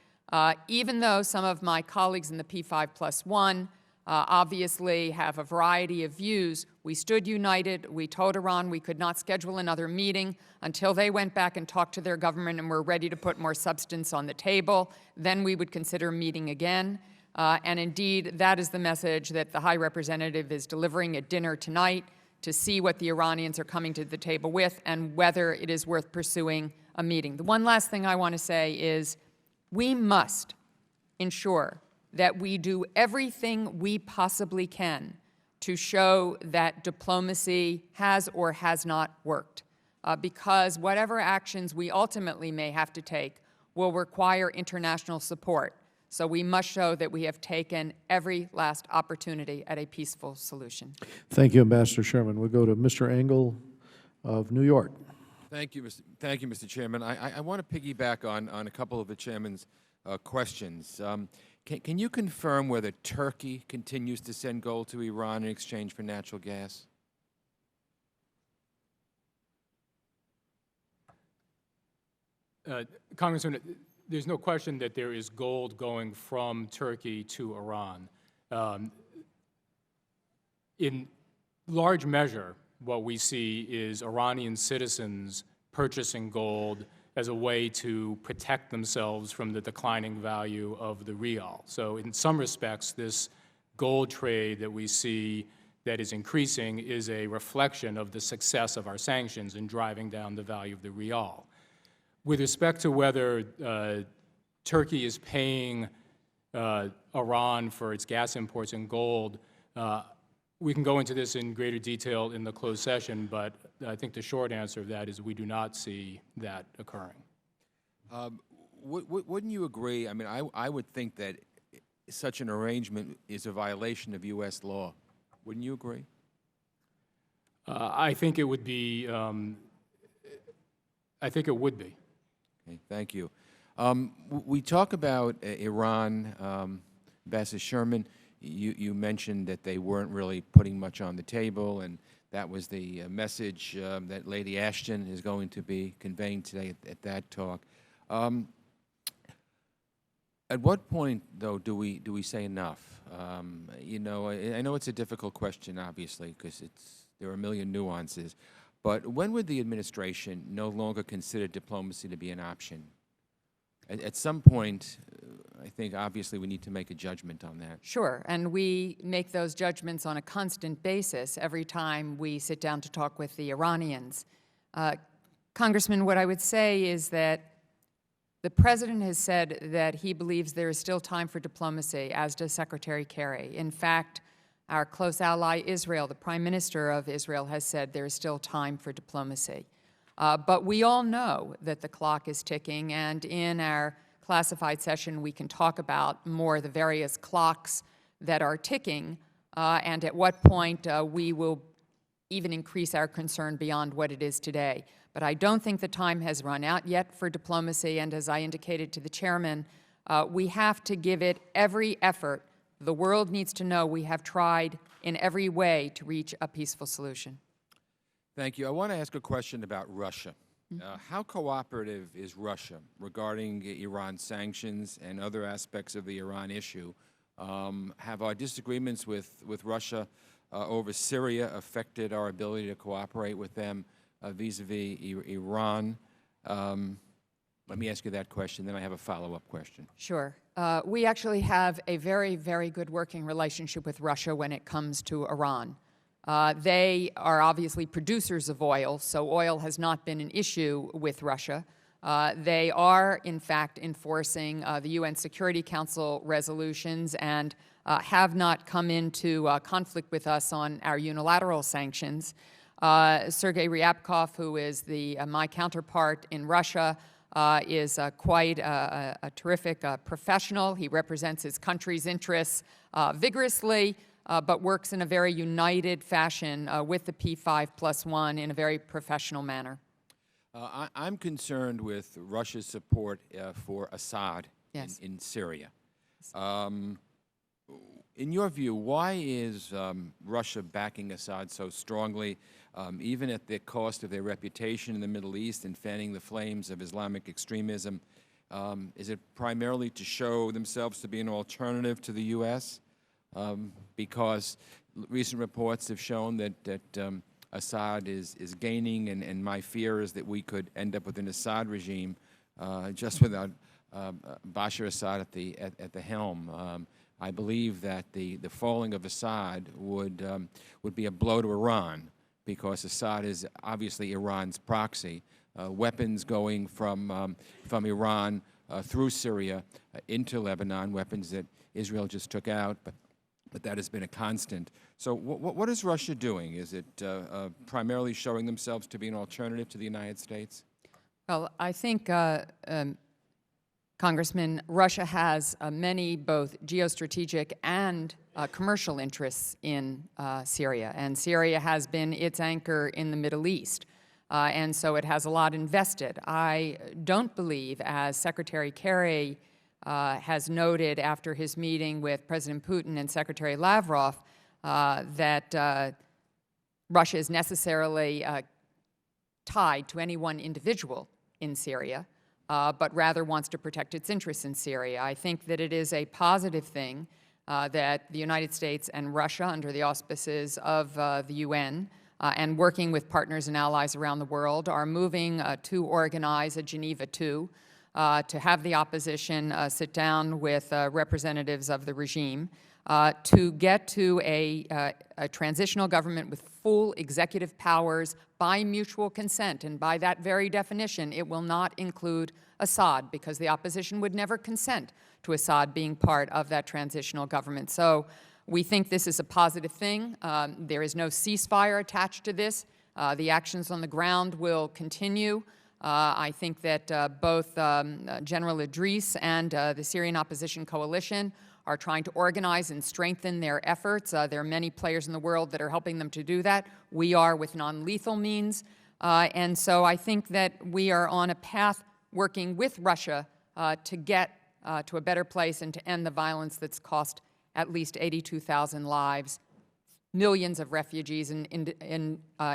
Even though some of my colleagues in the P5+1 obviously have a variety of views, we stood united. We told Iran we could not schedule another meeting until they went back and talked to their government and were ready to put more substance on the table. Then we would consider meeting again. And indeed, that is the message that the High Representative is delivering at dinner tonight, to see what the Iranians are coming to the table with and whether it is worth pursuing a meeting. The one last thing I want to say is we must ensure that we do everything we possibly can to show that diplomacy has or has not worked, because whatever actions we ultimately may have to take will require international support. So we must show that we have taken every last opportunity at a peaceful solution. Thank you, Ambassador Sherman. We'll go to Mr. Engel of New York. Thank you, Mr. Chairman. I want to piggyback on a couple of the Chairman's questions. Can you confirm whether Turkey continues to send gold to Iran in exchange for natural gas? Congressman, there's no question that there is gold going from Turkey to Iran. In large measure, what we see is Iranian citizens purchasing gold as a way to protect themselves from the declining value of the rial. So in some respects, this gold trade that we see that is increasing is a reflection of the success of our sanctions in driving down the value of the rial. With respect to whether Turkey is paying Iran for its gas imports in gold, we can go into this in greater detail in the closed session, but I think the short answer of that is we do not see that occurring. Wouldn't you agree? I mean, I would think that such an arrangement is a violation of U.S. law. Wouldn't you agree? I think it would be. I think it would be. Okay, thank you. We talk about Iran, Ambassador Sherman. You mentioned that they weren't really putting much on the table, and that was the message that Lady Ashton is going to be conveying today at that talk. At what point, though, do we say enough? You know, I know it's a difficult question, obviously, because there are a million nuances. But when would the administration no longer consider diplomacy to be an option? At some point, I think obviously we need to make a judgment on that. Sure, and we make those judgments on a constant basis every time we sit down to talk with the Iranians. Congressman, what I would say is that the President has said that he believes there is still time for diplomacy, as does Secretary Kerry. In fact, our close ally Israel, the Prime Minister of Israel, has said there is still time for diplomacy. But we all know that the clock is ticking, and in our classified session we can talk about more the various clocks that are ticking and at what point we will even increase our concern beyond what it is today. But I don't think the time has run out yet for diplomacy, and as I indicated to the Chairman, we have to give it every effort. The world needs to know we have tried in every way to reach a peaceful solution. Thank you. I want to ask a question about Russia. How cooperative is Russia regarding Iran sanctions and other aspects of the Iran issue? Have our disagreements with Russia over Syria affected our ability to cooperate with them vis-a-vis Iran? Let me ask you that question, then I have a follow-up question. Sure. We actually have a very, very good working relationship with Russia when it comes to Iran. They are obviously producers of oil, so oil has not been an issue with Russia. They are, in fact, enforcing the UN Security Council resolutions and have not come into conflict with us on our unilateral sanctions. Sergei Ryabkov, who is my counterpart in Russia, is quite a terrific professional. He represents his country's interests vigorously, but works in a very united fashion with the P5+1 in a very professional manner. I'm concerned with Russia's support for Assad Yes. in Syria. In your view, why is Russia backing Assad so strongly, even at the cost of their reputation in the Middle East and fanning the flames of Islamic extremism? Is it primarily to show themselves to be an alternative to the U.S.? Because recent reports have shown that Assad is gaining, and my fear is that we could end up with an Assad regime just without Bashar Assad at the helm. I believe that the falling of Assad would be a blow to Iran, because Assad is obviously Iran's proxy. Weapons going from Iran through Syria into Lebanon, weapons that Israel just took out, but that has been a constant. So what is Russia doing? Is it primarily showing themselves to be an alternative to the United States? Well, I think, Congressman, Russia has many both geostrategic and commercial interests in Syria, and Syria has been its anchor in the Middle East, and so it has a lot invested. I don't believe, as Secretary Kerry has noted after his meeting with President Putin and Secretary Lavrov, that Russia is necessarily tied to any one individual in Syria, but rather wants to protect its interests in Syria. I think that it is a positive thing that the United States and Russia, under the auspices of the UN, and working with partners and allies around the world, are moving to organize a Geneva II, to have the opposition sit down with representatives of the regime, to get to a transitional government with full executive powers by mutual consent. And by that very definition, it will not include Assad, because the opposition would never consent to Assad being part of that transitional government. So we think this is a positive thing. There is no ceasefire attached to this. The actions on the ground will continue. I think that both General Idris and the Syrian Opposition Coalition are trying to organize and strengthen their efforts. There are many players in the world that are helping them to do that. We are with non-lethal means. And so I think that we are on a path working with Russia to get to a better place and to end the violence that's cost at least 82,000 lives, millions of refugees and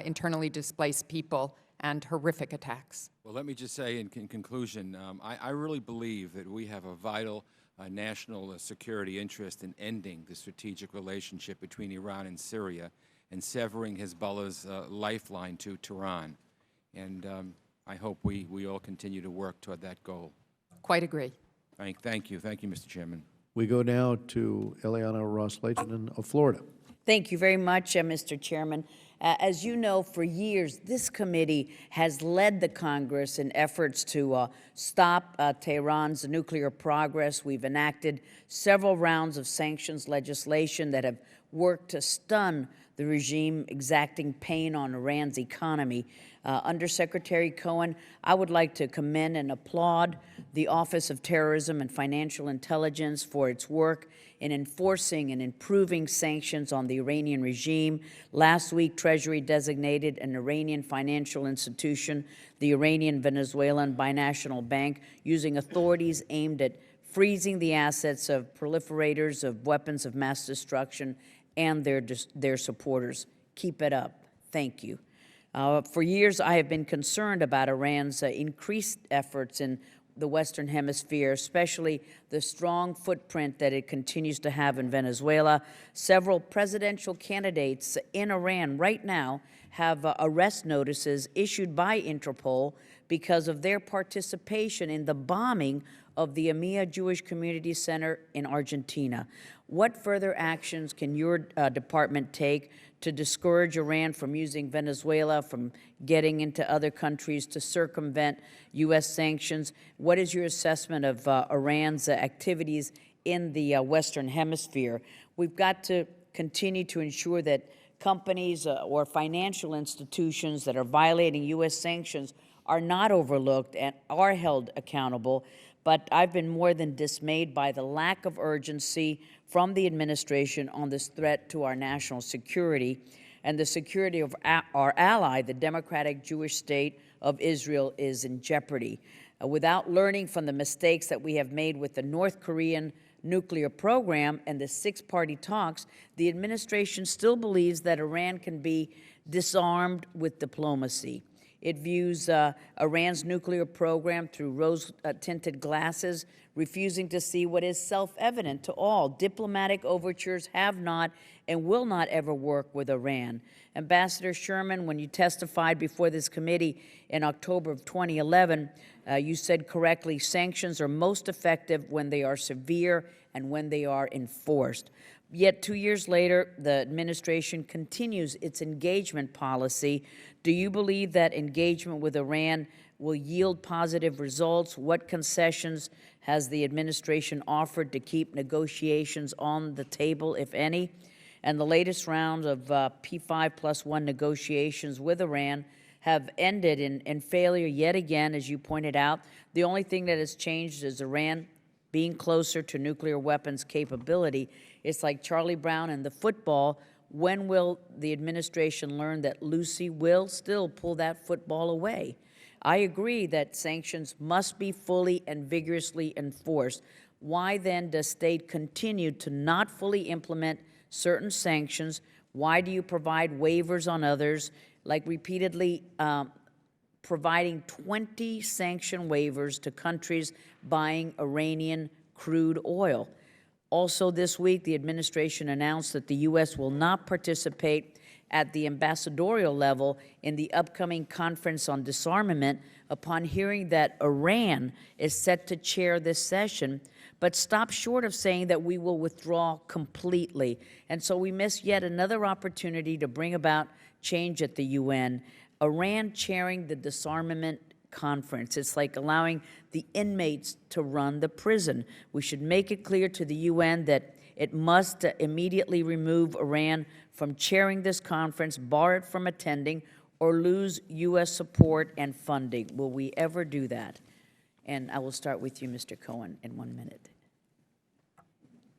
internally displaced people, and horrific attacks. Well, let me just say in conclusion, I really believe that we have a vital national security interest in ending the strategic relationship between Iran and Syria and severing Hezbollah's lifeline to Tehran. And I hope we all continue to work toward that goal. Quite agree. Thank you. Thank you, Mr. Chairman. We go now to Eliana Ross-Leitonen of Florida. Thank you very much, Mr. Chairman. As you know, for years, this committee has led the Congress in efforts to stop Tehran's nuclear progress. We've enacted several rounds of sanctions legislation that have worked to stun the regime, exacting pain on Iran's economy. Under Secretary Cohen, I would like to commend and applaud the Office of Terrorism and Financial Intelligence for its work in enforcing and improving sanctions on the Iranian regime. Last week, Treasury designated an Iranian financial institution, the Iranian Venezuelan Binational Bank, using authorities aimed at freezing the assets of proliferators of weapons of mass destruction and their supporters. Keep it up. Thank you. For years, I have been concerned about Iran's increased efforts in the Western Hemisphere, especially the strong footprint that it continues to have in Venezuela. Several presidential candidates in Iran right now have arrest notices issued by Interpol because of their participation in the bombing of the Amia Jewish Community Center in Argentina. What further actions can your department take to discourage Iran from using Venezuela, from getting into other countries to circumvent U.S. sanctions? What is your assessment of Iran's activities in the Western Hemisphere? We've got to continue to ensure that companies or financial institutions that are violating U.S. sanctions are not overlooked and are held accountable. But I've been more than dismayed by the lack of urgency from the administration on this threat to our national security and the security of our ally, the Democratic Jewish State of Israel, is in jeopardy. Without learning from the mistakes that we have made with the North Korean nuclear program and the six-party talks, the administration still believes that Iran can be disarmed with diplomacy. It views Iran's nuclear program through rose-tinted glasses, refusing to see what is self-evident to all. Diplomatic overtures have not and will not ever work with Iran. Ambassador Sherman, when you testified before this committee in October of 2011, you said correctly, sanctions are most effective when they are severe and when they are enforced. Yet 2 years later, the administration continues its engagement policy. Do you believe that engagement with Iran will yield positive results? What concessions has the administration offered to keep negotiations on the table, if any? And the latest round of P5+1 negotiations with Iran have ended in failure yet again, as you pointed out. The only thing that has changed is Iran being closer to nuclear weapons capability. It's like Charlie Brown and the football. When will the administration learn that Lucy will still pull that football away? I agree that sanctions must be fully and vigorously enforced. Why then does state continue to not fully implement certain sanctions? Why do you provide waivers on others, like repeatedly providing 20 sanction waivers to countries buying Iranian crude oil? Also this week, the administration announced that the U.S. will not participate at the ambassadorial level in the upcoming conference on disarmament upon hearing that Iran is set to chair this session, but stopped short of saying that we will withdraw completely. And so we miss yet another opportunity to bring about change at the UN. Iran chairing the disarmament conference. It's like allowing the inmates to run the prison. We should make it clear to the UN that it must immediately remove Iran from chairing this conference, bar it from attending, or lose U.S. support and funding. Will we ever do that? And I will start with you, Mr. Cohen, in 1 minute.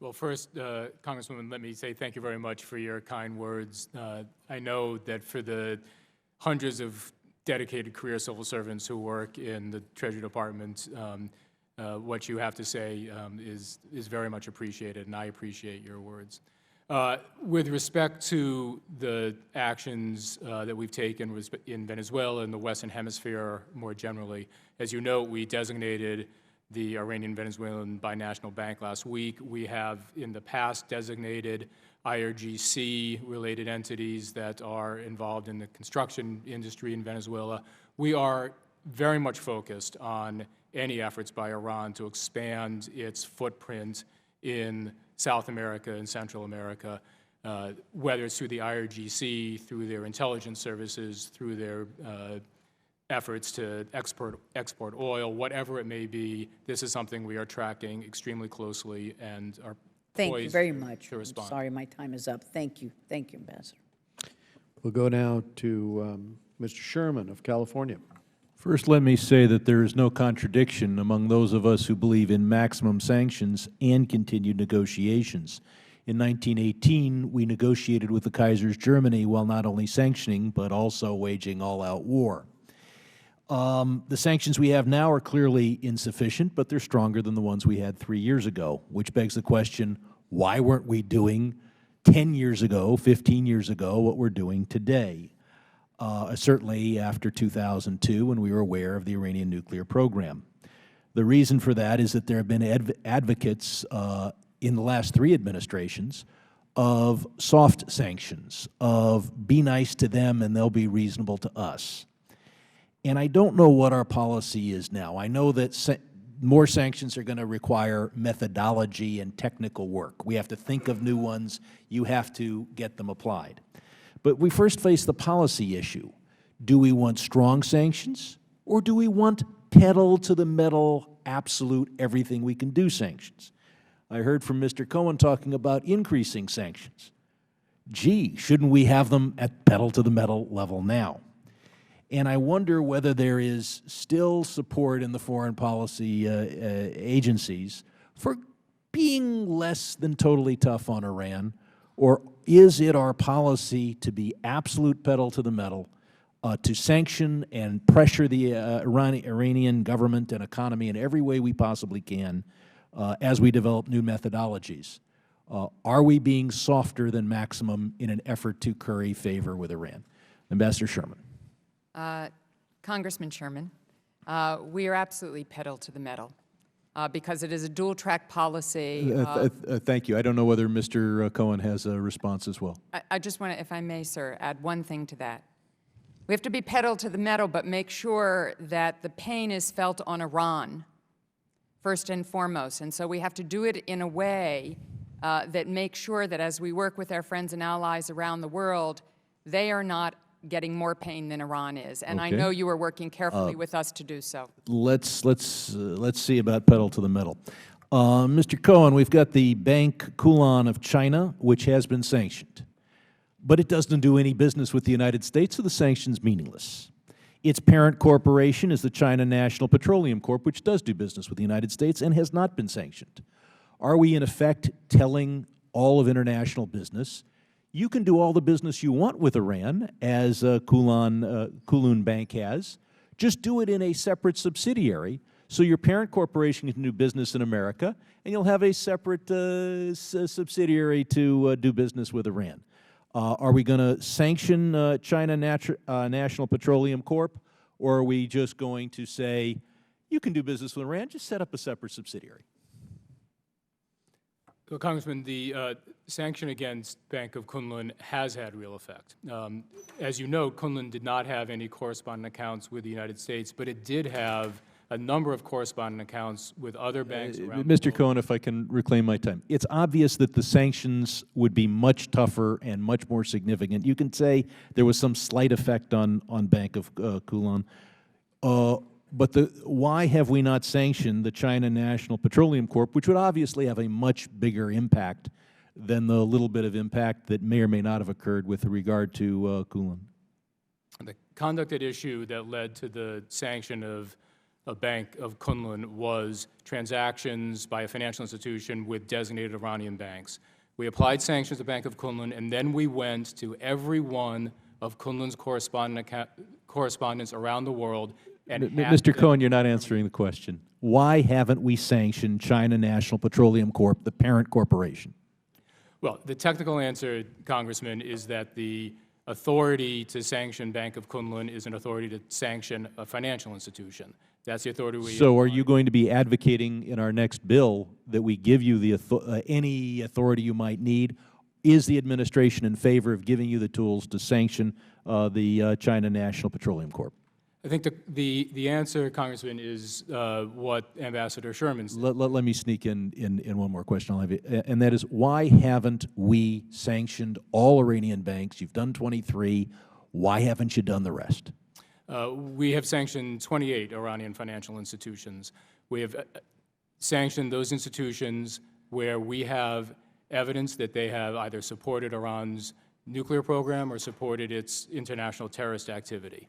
Well, first, Congresswoman, let me say thank you very much for your kind words. I know that for the hundreds of dedicated career civil servants who work in the Treasury Department, what you have to say is very much appreciated, and I appreciate your words. With respect to the actions that we've taken in Venezuela and the Western Hemisphere more generally, as you know, we designated the Iranian-Venezuelan Binational Bank last week. We have in the past designated IRGC-related entities that are involved in the construction industry in Venezuela. We are very much focused on any efforts by Iran to expand its footprint in South America and Central America, whether it's through the IRGC, through their intelligence services, through their efforts to export oil, whatever it may be. This is something we are tracking extremely closely and are Thank you very much. to respond. I'm sorry, my time is up. Thank you. Thank you, Ambassador. We'll go now to Mr. Sherman of California. First, let me say that there is no contradiction among those of us who believe in maximum sanctions and continued negotiations. In 1918, we negotiated with the Kaiser's Germany while not only sanctioning, but also waging all-out war. The sanctions we have now are clearly insufficient, but they're stronger than the ones we had 3 years ago, which begs the question, why weren't we doing 10 years ago, 15 years ago, what we're doing today? Certainly after 2002, when we were aware of the Iranian nuclear program. The reason for that is that there have been advocates in the last 3 administrations of soft sanctions, of be nice to them and they'll be reasonable to us. And I don't know what our policy is now. I know that more sanctions are going to require methodology and technical work. We have to think of new ones. You have to get them applied. But we first face the policy issue. Do we want strong sanctions, or do we want pedal to the metal, absolute, everything we can do sanctions? I heard from Mr. Cohen talking about increasing sanctions. Gee, shouldn't we have them at pedal to the metal level now? And I wonder whether there is still support in the foreign policy agencies for being less than totally tough on Iran, or is it our policy to be absolute pedal to the metal, to sanction and pressure the Iranian government and economy in every way we possibly can as we develop new methodologies? Are we being softer than maximum in an effort to curry favor with Iran? Ambassador Sherman. Congressman Sherman, we are absolutely pedal to the metal because it is a dual-track policy. Thank you. I don't know whether Mr. Cohen has a response as well. I just want to, if I may, sir, add one thing to that. We have to be pedal to the metal, but make sure that the pain is felt on Iran, first and foremost. And so we have to do it in a way that makes sure that as we work with our friends and allies around the world, they are not getting more pain than Iran is. And I know you are working carefully with us to do so. Let's see about pedal to the metal. Mr. Cohen, we've got the Bank Kulan of China, which has been sanctioned. But it doesn't do any business with the United States, so the sanction's meaningless. Its parent corporation is the China National Petroleum Corp., which does do business with the United States and has not been sanctioned. Are we, in effect, telling all of international business, you can do all the business you want with Iran, as Kulun Bank has, just do it in a separate subsidiary, so your parent corporation can do business in America, and you'll have a separate subsidiary to do business with Iran? Are we going to sanction China National Petroleum Corp., or are we just going to say, you can do business with Iran, just set up a separate subsidiary? Well, Congressman, the sanction against Bank of Kunlun has had real effect. As you know, Kunlun did not have any correspondent accounts with the United States, but it did have a number of correspondent accounts with other banks around the world. Mr. Cohen, if I can reclaim my time. It's obvious that the sanctions would be much tougher and much more significant. You can say there was some slight effect on Bank of Kulan. But why have we not sanctioned the China National Petroleum Corp., which would obviously have a much bigger impact than the little bit of impact that may or may not have occurred with regard to Kulan? The conduct at issue that led to the sanction of a Bank of Kunlun was transactions by a financial institution with designated Iranian banks. We applied sanctions to Bank of Kunlun, and then we went to every one of Kunlun's correspondents around the world. And Mr. Cohen, you're not answering the question. Why haven't we sanctioned China National Petroleum Corp., the parent corporation? Well, the technical answer, Congressman, is that the authority to sanction Bank of Kunlun is an authority to sanction a financial institution. That's the authority we have. So are you going to be advocating in our next bill that we give you the any authority you might need? Is the administration in favor of giving you the tools to sanction the China National Petroleum Corp.? I think the answer, Congressman, is what Ambassador Sherman said. Let me sneak in one more question, I'll have you, and that is, why haven't we sanctioned all Iranian banks? You've done 23. Why haven't you done the rest? We have sanctioned 28 Iranian financial institutions. We have sanctioned those institutions where we have evidence that they have either supported Iran's nuclear program or supported its international terrorist activity.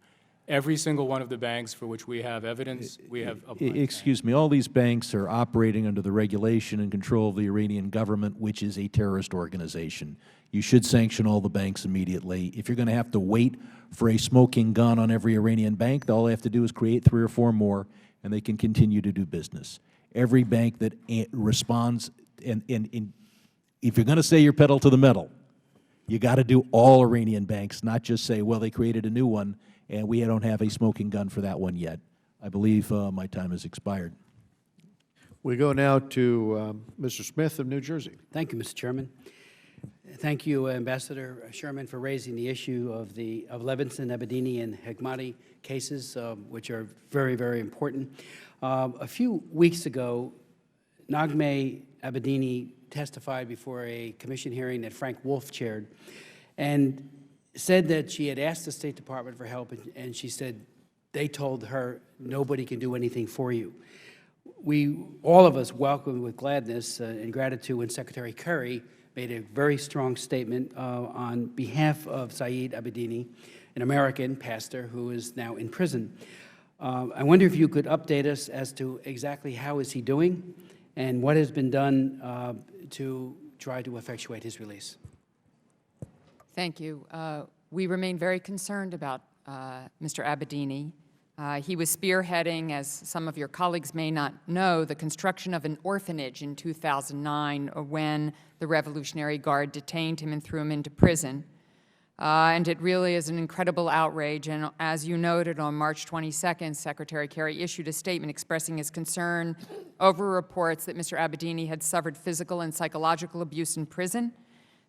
Every single one of the banks for which we have evidence, we have applied. Excuse me, all these banks are operating under the regulation and control of the Iranian government, which is a terrorist organization. You should sanction all the banks immediately. If you're going to have to wait for a smoking gun on every Iranian bank, all they have to do is create 3 or 4 more, and they can continue to do business. Every bank that responds, and if you're going to say you're pedal to the metal, you got to do all Iranian banks, not just say, well, they created a new one, and we don't have a smoking gun for that one yet. I believe my time has expired. We go now to Mr. Smith of New Jersey. Thank you, Mr. Chairman. Thank you, Ambassador Sherman, for raising the issue of Levinson, Abedini, and Hegmati cases, which are very, very important. A few weeks ago, Naghmeh Abedini testified before a commission hearing that Frank Wolf chaired, and said that she had asked the State Department for help, and she said they told her nobody can do anything for you. We, all of us, welcome with gladness and gratitude when Secretary Kerry made a very strong statement on behalf of Saeed Abedini, an American pastor who is now in prison. I wonder if you could update us as to exactly how is he doing and what has been done to try to effectuate his release. Thank you. We remain very concerned about Mr. Abedini. He was spearheading, as some of your colleagues may not know, the construction of an orphanage in 2009 when the Revolutionary Guard detained him and threw him into prison. And it really is an incredible outrage. And as you noted, on March 22nd, Secretary Kerry issued a statement expressing his concern over reports that Mr. Abedini had suffered physical and psychological abuse in prison,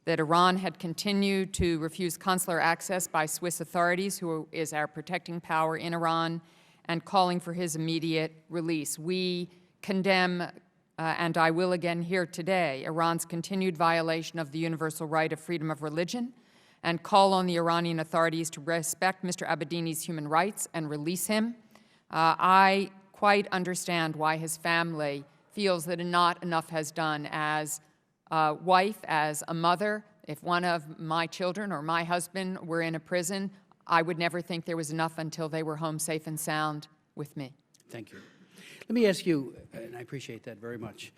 that Iran had continued to refuse consular access by Swiss authorities, who is our protecting power in Iran, and calling for his immediate release. We condemn, and I will again here today, Iran's continued violation of the universal right of freedom of religion, and call on the Iranian authorities to respect Mr. Abedini's human rights and release him. I quite understand why his family feels that not enough has done. As a wife, as a mother, if one of my children or my husband were in a prison, I would never think there was enough until they were home safe and sound with me. Thank you. Let me ask you, and I appreciate that very much.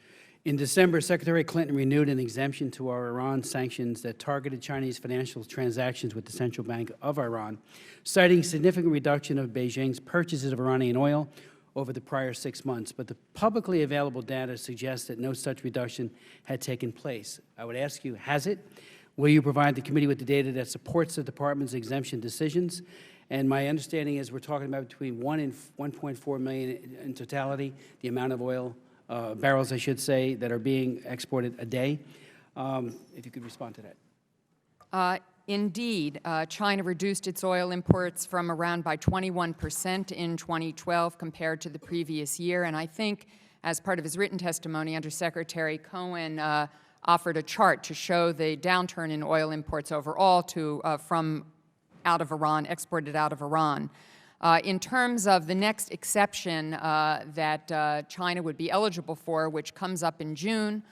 In December, Secretary Clinton renewed an exemption to our Iran sanctions that targeted Chinese financial transactions with the Central Bank of Iran, citing significant reduction of Beijing's purchases of Iranian oil over the prior 6 months. But the publicly available data suggests that no such reduction had taken place. I would ask you, has it? Will you provide the committee with the data that supports the Department's exemption decisions? And my understanding is we're talking about between 1 and 1.4 million in totality, the amount of oil, barrels, I should say, that are being exported a day. If you could respond to that. Indeed, China reduced its oil imports from Iran by 21% in 2012 compared to the previous year. And I think, as part of his written testimony, Undersecretary Cohen offered a chart to show the downturn in oil imports overall from out of Iran, exported out of Iran. In terms of the next exception that China would be eligible for, which comes up in June,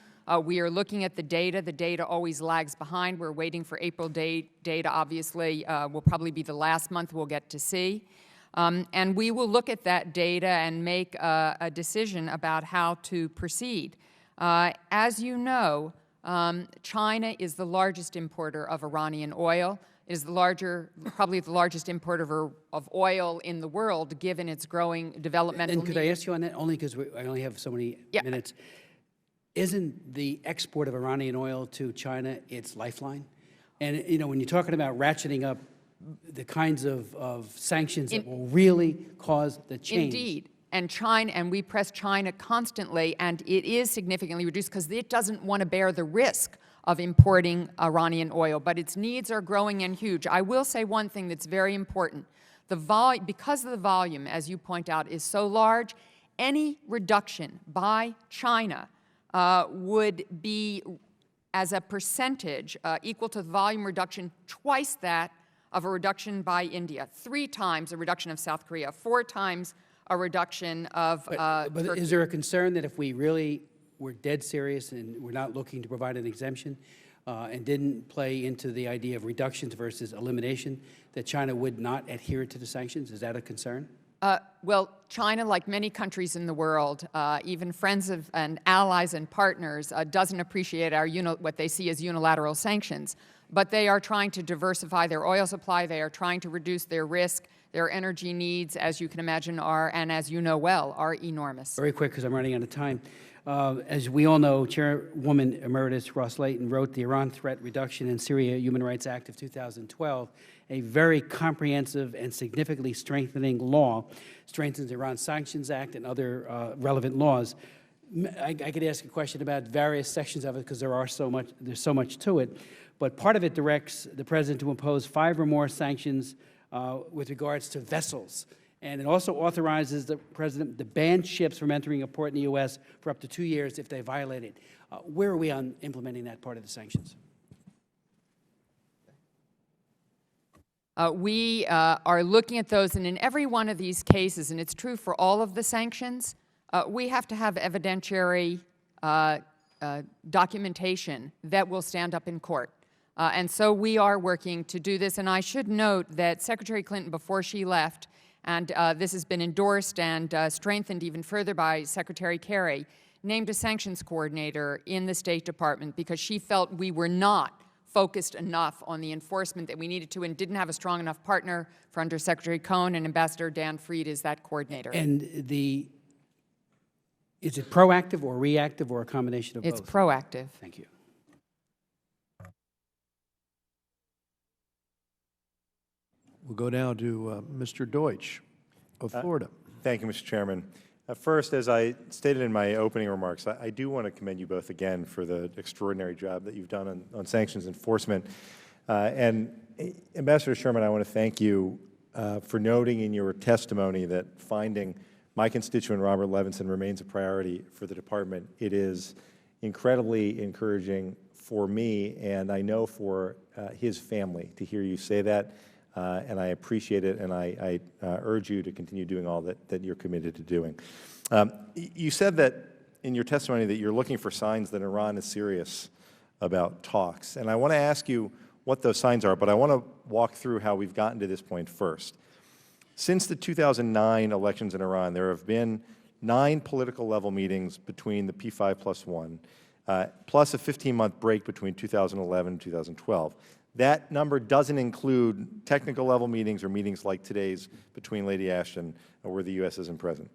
we are looking at the data. The data always lags behind. We're waiting for April data, obviously, will probably be the last month we'll get to see. And we will look at that data and make a decision about how to proceed. As you know, China is the largest importer of Iranian oil. It is probably the largest importer of oil in the world, given its growing developmental needs. And could I ask you on that, only because I only have so many minutes? Isn't the export of Iranian oil to China its lifeline? And, you know, when you're talking about ratcheting up the kinds of sanctions that will really cause the change. Indeed. And China, and we press China constantly, and it is significantly reduced because it doesn't want to bear the risk of importing Iranian oil, but its needs are growing and huge. I will say one thing that's very important. Because the volume, as you point out, is so large, any reduction by China would be, as a percentage, equal to the volume reduction twice that of a reduction by India, 3 times a reduction of South Korea, 4 times a reduction of But Turkey. is there a concern that if we really were dead serious and we're not looking to provide an exemption and didn't play into the idea of reductions versus elimination, that China would not adhere to the sanctions? Is that a concern? Well, China, like many countries in the world, even friends of and allies and partners, doesn't appreciate what they see as unilateral sanctions. But they are trying to diversify their oil supply. They are trying to reduce their risk. Their energy needs, as you can imagine, and as you know well, are enormous. Very quick, because I'm running out of time. As we all know, Chairwoman Emeritus Ross Layton wrote the Iran Threat Reduction in Syria Human Rights Act of 2012, a very comprehensive and significantly strengthening law, strengthens the Iran Sanctions Act and other relevant laws. I could ask a question about various sections of it because there's so much to it. But part of it directs the President to impose 5 or more sanctions with regards to vessels. And it also authorizes the President to ban ships from entering a port in the U.S. for up to 2 years if they violate it. Where are we on implementing that part of the sanctions? We are looking at those, and in every one of these cases, and it's true for all of the sanctions, we have to have evidentiary documentation that will stand up in court. And so we are working to do this. And I should note that Secretary Clinton, before she left, and this has been endorsed and strengthened even further by Secretary Kerry, named a sanctions coordinator in the State Department because she felt we were not focused enough on the enforcement that we needed to and didn't have a strong enough partner for Under Secretary Cohen, and Ambassador Dan Fried is that coordinator. And is it proactive or reactive or a combination of both? It's proactive. Thank you. We'll go now to Mr. Deutsch of Florida. Thank you, Mr. Chairman. First, as I stated in my opening remarks, I do want to commend you both again for the extraordinary job that you've done on sanctions enforcement. And Ambassador Sherman, I want to thank you for noting in your testimony that finding my constituent Robert Levinson remains a priority for the department. It is incredibly encouraging for me, and I know for his family, to hear you say that. And I appreciate it, and I urge you to continue doing all that you're committed to doing. You said that in your testimony that you're looking for signs that Iran is serious about talks. And I want to ask you what those signs are, but I want to walk through how we've gotten to this point first. Since the 2009 elections in Iran, there have been 9 political level meetings between the P5+1, plus a 15-month break between 2011 and 2012. That number doesn't include technical level meetings or meetings like today's between Lady Ashton, where the U.S. isn't present.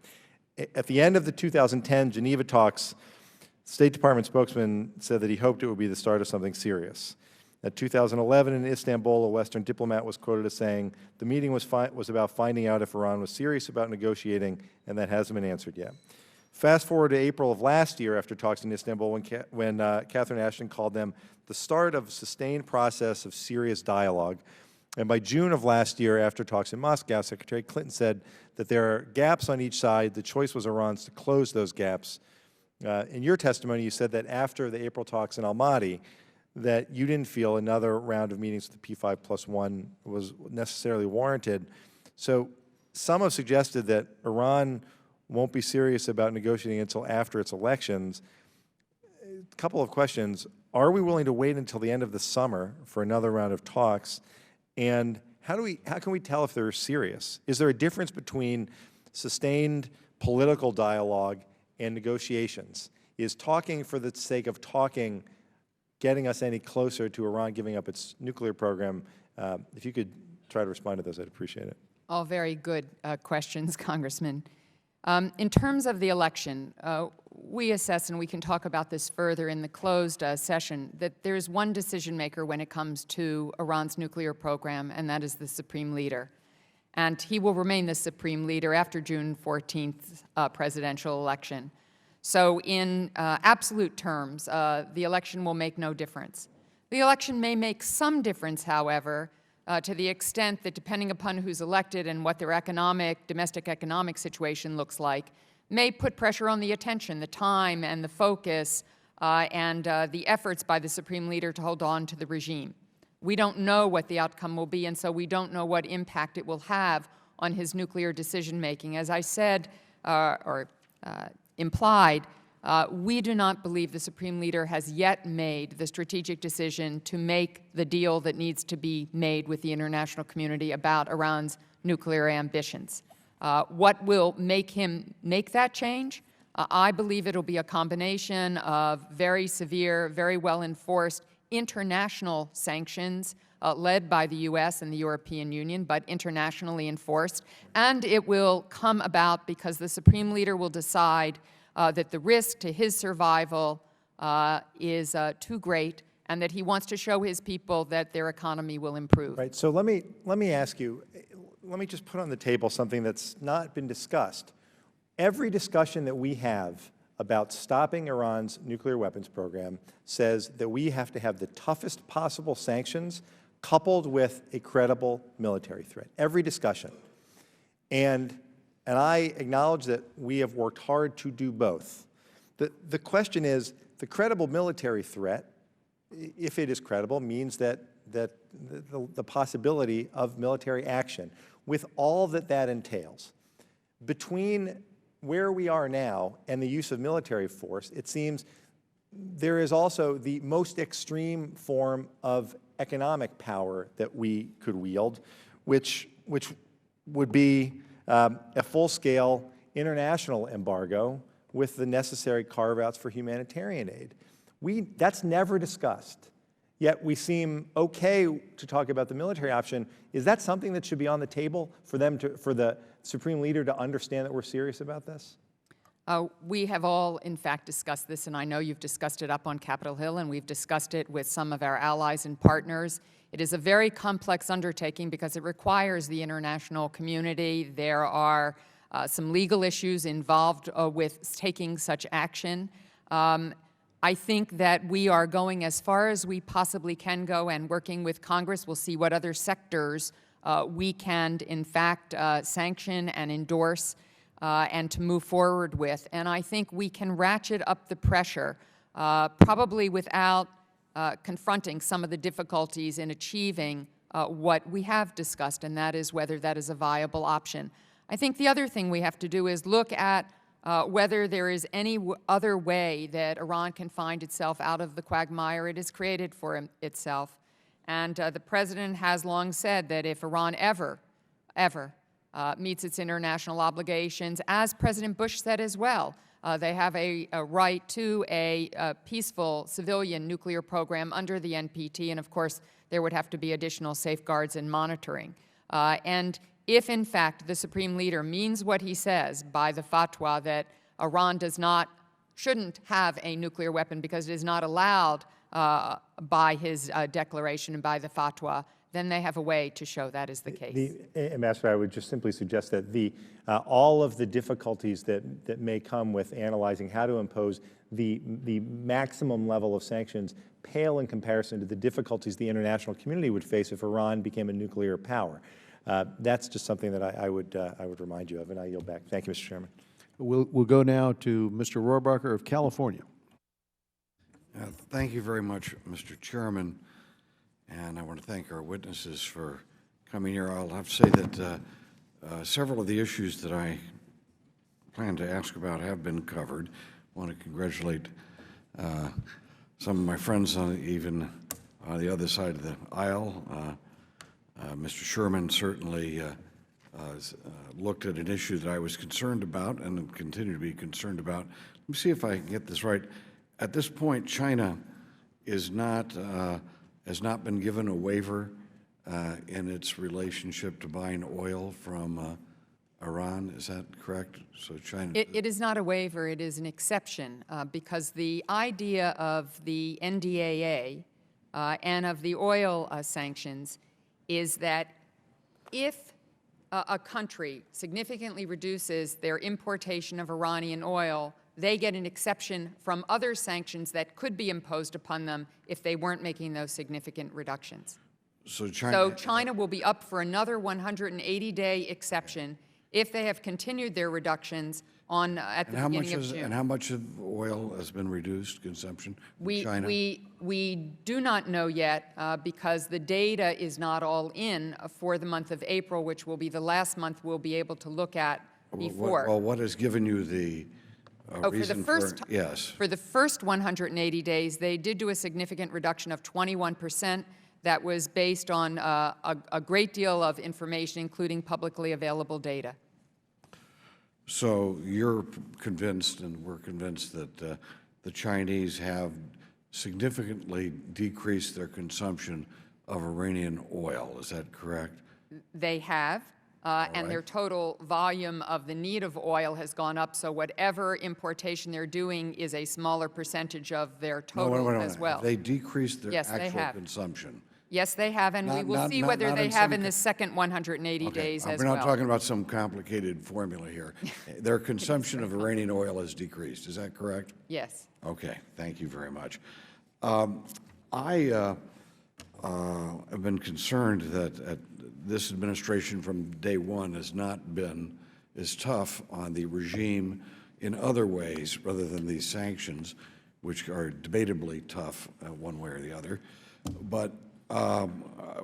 At the end of the 2010 Geneva talks, State Department spokesman said that he hoped it would be the start of something serious. At 2011 in Istanbul, a Western diplomat was quoted as saying, the meeting was about finding out if Iran was serious about negotiating, and that hasn't been answered yet. Fast forward to April of last year after talks in Istanbul when Catherine Ashton called them the start of a sustained process of serious dialogue. And by June of last year, after talks in Moscow, Secretary Clinton said that there are gaps on each side. The choice was Iran's to close those gaps. In your testimony, you said that after the April talks in Almaty, that you didn't feel another round of meetings with the P5+1 was necessarily warranted. So some have suggested that Iran won't be serious about negotiating until after its elections. A couple of questions. Are we willing to wait until the end of the summer for another round of talks? And how can we tell if they're serious? Is there a difference between sustained political dialogue and negotiations? Is talking for the sake of talking getting us any closer to Iran giving up its nuclear program? If you could try to respond to those, I'd appreciate it. All very good questions, Congressman. In terms of the election, we assess, and we can talk about this further in the closed session, that there is one decision maker when it comes to Iran's nuclear program, and that is the Supreme Leader. And he will remain the Supreme Leader after June 14th presidential election. So in absolute terms, the election will make no difference. The election may make some difference, however, to the extent that depending upon who's elected and what their domestic economic situation looks like, may put pressure on the attention, the time, and the focus, and the efforts by the Supreme Leader to hold on to the regime. We don't know what the outcome will be, and so we don't know what impact it will have on his nuclear decision-making. As I said, implied, we do not believe the Supreme Leader has yet made the strategic decision to make the deal that needs to be made with the international community about Iran's nuclear ambitions. What will make him make that change? I believe it will be a combination of very severe, very well-enforced international sanctions led by the U.S. and the European Union, but internationally enforced. And it will come about because the Supreme Leader will decide that the risk to his survival is too great, and that he wants to show his people that their economy will improve. Right. So let me ask you, let me just put on the table something that's not been discussed. Every discussion that we have about stopping Iran's nuclear weapons program says that we have to have the toughest possible sanctions coupled with a credible military threat. Every discussion. And I acknowledge that we have worked hard to do both. The question is, the credible military threat, if it is credible, means that the possibility of military action, with all that that entails. Between where we are now and the use of military force, it seems there is also the most extreme form of economic power that we could wield, which would be a full-scale international embargo with the necessary carve-outs for humanitarian aid. That's never discussed. Yet we seem okay to talk about the military option. Is that something that should be on the table for the Supreme Leader to understand that we're serious about this? We have all, in fact, discussed this, and I know you've discussed it up on Capitol Hill, and we've discussed it with some of our allies and partners. It is a very complex undertaking because it requires the international community. There are some legal issues involved with taking such action. I think that we are going as far as we possibly can go, and working with Congress, we'll see what other sectors we can, in fact, sanction and endorse and to move forward with. And I think we can ratchet up the pressure, probably without confronting some of the difficulties in achieving what we have discussed, and that is whether that is a viable option. I think the other thing we have to do is look at whether there is any other way that Iran can find itself out of the quagmire it has created for itself. And the President has long said that if Iran ever meets its international obligations, as President Bush said as well, they have a right to a peaceful civilian nuclear program under the NPT, and of course there would have to be additional safeguards and monitoring. And if, in fact, the Supreme Leader means what he says by the fatwa that Iran shouldn't have a nuclear weapon because it is not allowed by his declaration and by the fatwa, then they have a way to show that is the case. Ambassador, I would just simply suggest that all of the difficulties that may come with analyzing how to impose the maximum level of sanctions pale in comparison to the difficulties the international community would face if Iran became a nuclear power. That's just something that I would remind you of, and I yield back. Thank you, Mr. Chairman. We'll go now to Mr. Rohrbacher of California. Thank you very much, Mr. Chairman, and I want to thank our witnesses for coming here. I'll have to say that several of the issues that I plan to ask about have been covered. I want to congratulate some of my friends even on the other side of the aisle. Mr. Sherman certainly looked at an issue that I was concerned about and continue to be concerned about. Let me see if I can get this right. At this point, China has not been given a waiver in its relationship to buying oil from Iran. Is that correct? So China. It is not a waiver. It is an exception because the idea of the NDAA and of the oil sanctions is that if a country significantly reduces their importation of Iranian oil, they get an exception from other sanctions that could be imposed upon them if they weren't making those significant reductions. So China will be up for another 180-day exception if they have continued their reductions at the beginning of June. And how much of oil has been reduced consumption in China? We do not know yet because the data is not all in for the month of April, which will be the last month we'll be able to look at before. Well, what has given you the reason yes. For the first 180 days, they did do a significant reduction of 21%. That was based on a great deal of information, including publicly available data. So you're convinced, and we're convinced, that the Chinese have significantly decreased their consumption of Iranian oil. Is that correct? They have. And their total volume of the need of oil has gone up, so whatever importation they're doing is a smaller percentage of their total as well. They decreased their Yes, actual consumption. Yes, they have, and we will see whether they have in the second 180 days as We're well. not talking about some complicated formula here. Their consumption of Iranian oil has decreased. Is that correct? Yes. Okay, thank you very much. I have been concerned that this administration from day one has not been as tough on the regime in other ways rather than these sanctions, which are debatably tough one way or the other. But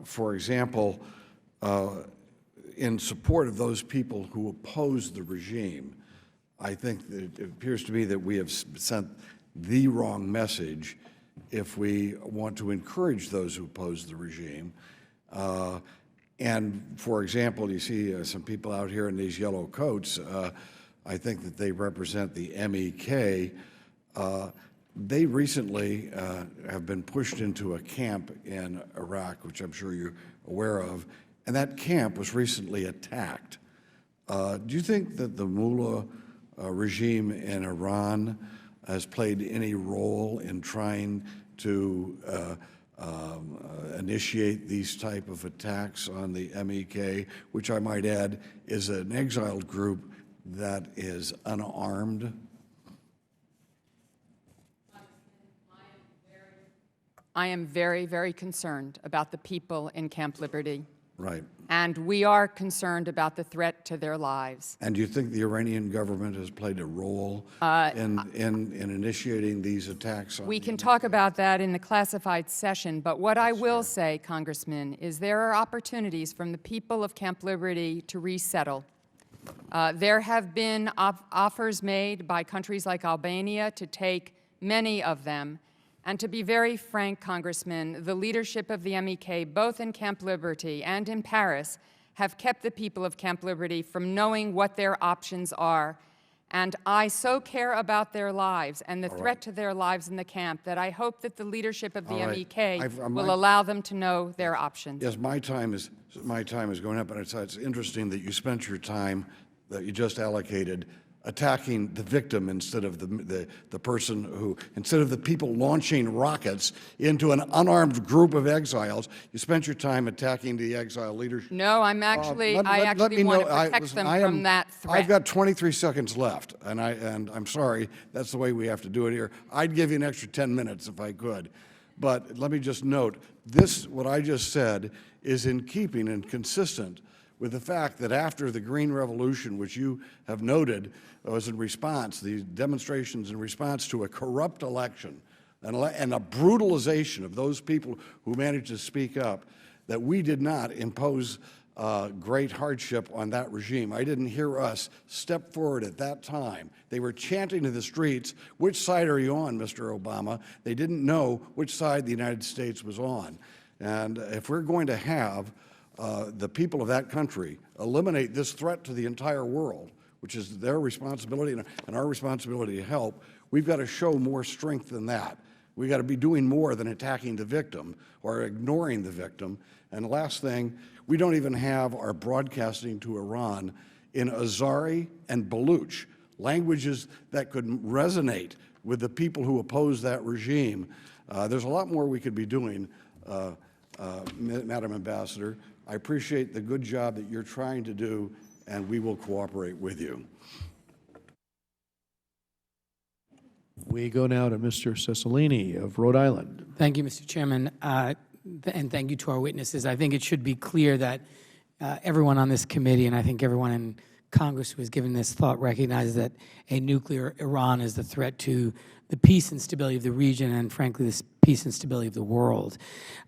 for example, in support of those people who oppose the regime, I think that it appears to me that we have sent the wrong message if we want to encourage those who oppose the regime. And for example, you see some people out here in these yellow coats, I think that they represent the MEK. They recently have been pushed into a camp in Iraq, which I'm sure you're aware of, and that camp was recently attacked. Do you think that the mullah regime in Iran has played any role in trying to initiate these type of attacks on the MEK, which I might add is an exiled group that is unarmed? I am very, very concerned about the people in Camp Liberty. Right. And we are concerned about the threat to their lives. And do you think the Iranian government has played a role in initiating these attacks? We can talk about that in the classified session, but what I will say, Congressman, is there are opportunities from the people of Camp Liberty to resettle. There have been offers made by countries like Albania to take many of them. And to be very frank, Congressman, the leadership of the MEK, both in Camp Liberty and in Paris, have kept the people of Camp Liberty from knowing what their options are. And I so care about their lives and the threat to their lives in the camp that I hope that the leadership of the MEK will allow them to know their options. Yes, my time is going up, and it's interesting that you spent your time that you just allocated attacking the victim instead of the person who, instead of the people launching rockets into an unarmed group of exiles, you spent your time attacking the exile leadership. No, I'm actually, I actually want to protect them from that threat. I've got 23 seconds left, and I'm sorry, that's the way we have to do it here. I'd give you an extra 10 minutes if I could. But let me just note, what I just said is in keeping and consistent with the fact that after the Green Revolution, which you have noted was in response, the demonstrations in response to a corrupt election and a brutalization of those people who managed to speak up, that we did not impose great hardship on that regime. I didn't hear us step forward at that time. They were chanting in the streets, "Which side are you on, Mr. Obama?" They didn't know which side the United States was on. And if we're going to have the people of that country eliminate this threat to the entire world, which is their responsibility and our responsibility to help, we've got to show more strength than that. We've got to be doing more than attacking the victim or ignoring the victim. And the last thing, we don't even have our broadcasting to Iran in Azari and Baluch, languages that could resonate with the people who oppose that regime. There's a lot more we could be doing, Madam Ambassador. I appreciate the good job that you're trying to do, and we will cooperate with you. We go now to Mr. Cicilline of Rhode Island. Thank you, Mr. Chairman, and thank you to our witnesses. I think it should be clear that everyone on this committee, and I think everyone in Congress who has given this thought, recognizes that a nuclear Iran is the threat to the peace and stability of the region and, frankly, the peace and stability of the world.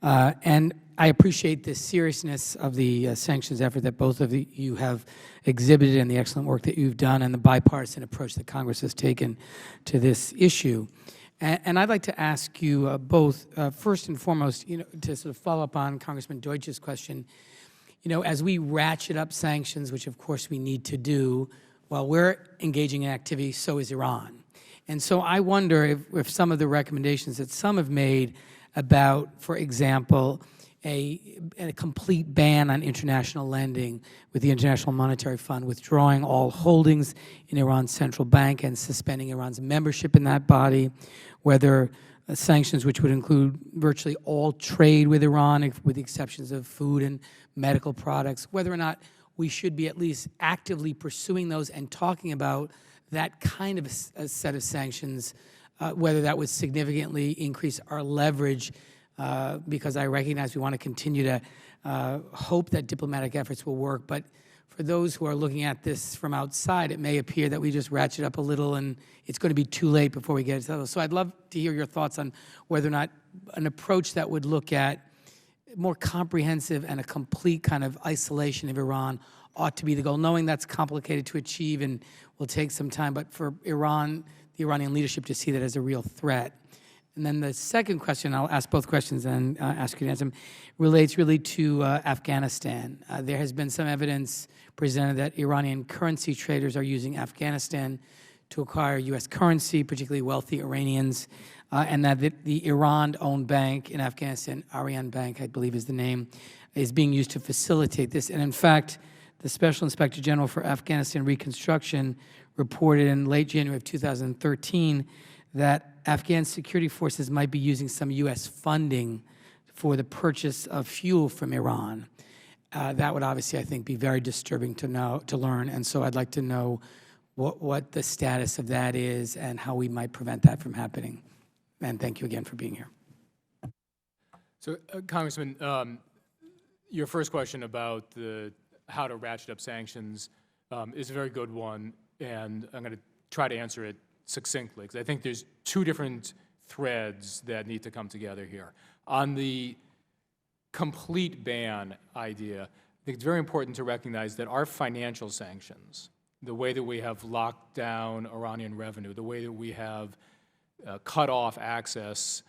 And I appreciate the seriousness of the sanctions effort that both of you have exhibited and the excellent work that you've done and the bipartisan approach that Congress has taken to this issue. And I'd like to ask you both, first and foremost, to sort of follow up on Congressman Deutsch's question, as we ratchet up sanctions, which of course we need to do, while we're engaging in activity, so is Iran. And so I wonder if some of the recommendations that some have made about, for example, a complete ban on international lending with the International Monetary Fund, withdrawing all holdings in Iran's central bank and suspending Iran's membership in that body, whether sanctions, which would include virtually all trade with Iran, with the exceptions of food and medical products, whether or not we should be at least actively pursuing those and talking about that kind of a set of sanctions, whether that would significantly increase our leverage, because I recognize we want to continue to hope that diplomatic efforts will work. But for those who are looking at this from outside, it may appear that we just ratchet up a little and it's going to be too late before we get to those. So I'd love to hear your thoughts on whether or not an approach that would look at more comprehensive and a complete kind of isolation of Iran ought to be the goal, knowing that's complicated to achieve and will take some time, but for Iran, the Iranian leadership to see that as a real threat. And then the second question, I'll ask both questions and ask you to answer them, relates really to Afghanistan. There has been some evidence presented that Iranian currency traders are using Afghanistan to acquire U.S. currency, particularly wealthy Iranians, and that the Iran-owned bank in Afghanistan, Aryan Bank, I believe is the name, is being used to facilitate this. And in fact, the Special Inspector General for Afghanistan Reconstruction reported in late January of 2013 that Afghan security forces might be using some U.S. funding for the purchase of fuel from Iran. That would obviously, I think, be very disturbing to learn. And so I'd like to know what the status of that is and how we might prevent that from happening. And thank you again for being here. So, Congressman, your first question about how to ratchet up sanctions is a very good one, and I'm going to try to answer it succinctly, because I think there's two different threads that need to come together here. On the complete ban idea, I think it's very important to recognize that our financial sanctions, the way that we have locked down Iranian revenue, the way that we have cut off access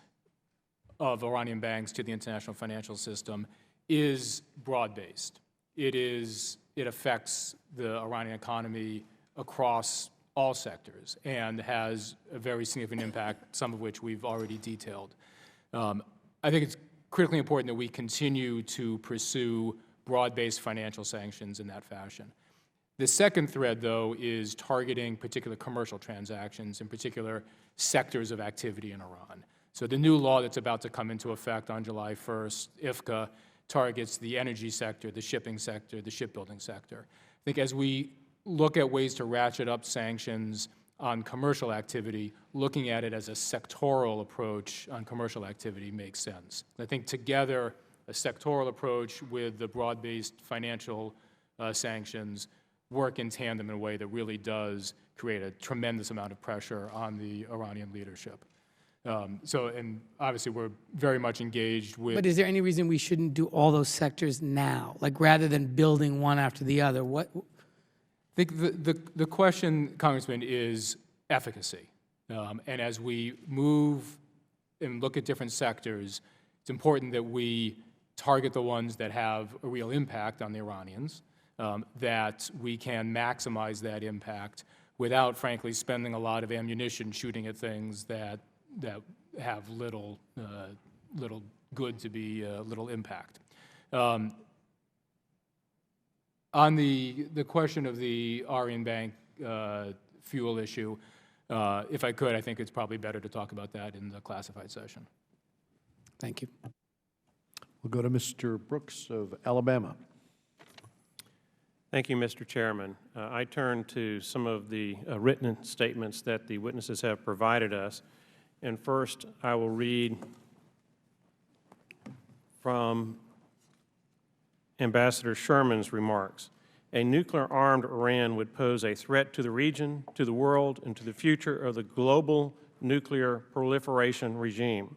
of Iranian banks to the international financial system, is broad-based. It affects the Iranian economy across all sectors and has a very significant impact, some of which we've already detailed. I think it's critically important that we continue to pursue broad-based financial sanctions in that fashion. The second thread, though, is targeting particular commercial transactions, in particular sectors of activity in Iran. So the new law that's about to come into effect on July 1st, IFCA, targets the energy sector, the shipping sector, the shipbuilding sector. I think as we look at ways to ratchet up sanctions on commercial activity, looking at it as a sectoral approach on commercial activity makes sense. I think together, a sectoral approach with the broad-based financial sanctions work in tandem in a way that really does create a tremendous amount of pressure on the Iranian leadership. And obviously we're very much engaged with— But is there any reason we shouldn't do all those sectors now, like rather than building one after the other? I think the question, Congressman, is efficacy. And as we move and look at different sectors, it's important that we target the ones that have a real impact on the Iranians, that we can maximize that impact without, frankly, spending a lot of ammunition shooting at things that have little good to be little impact. On the question of the Aryan Bank fuel issue, if I could, I think it's probably better to talk about that in the classified session. Thank you. We'll go to Mr. Brooks of Alabama. Thank you, Mr. Chairman. I turn to some of the written statements that the witnesses have provided us. And first, I will read from Ambassador Sherman's remarks. A nuclear-armed Iran would pose a threat to the region, to the world, and to the future of the global nuclear proliferation regime.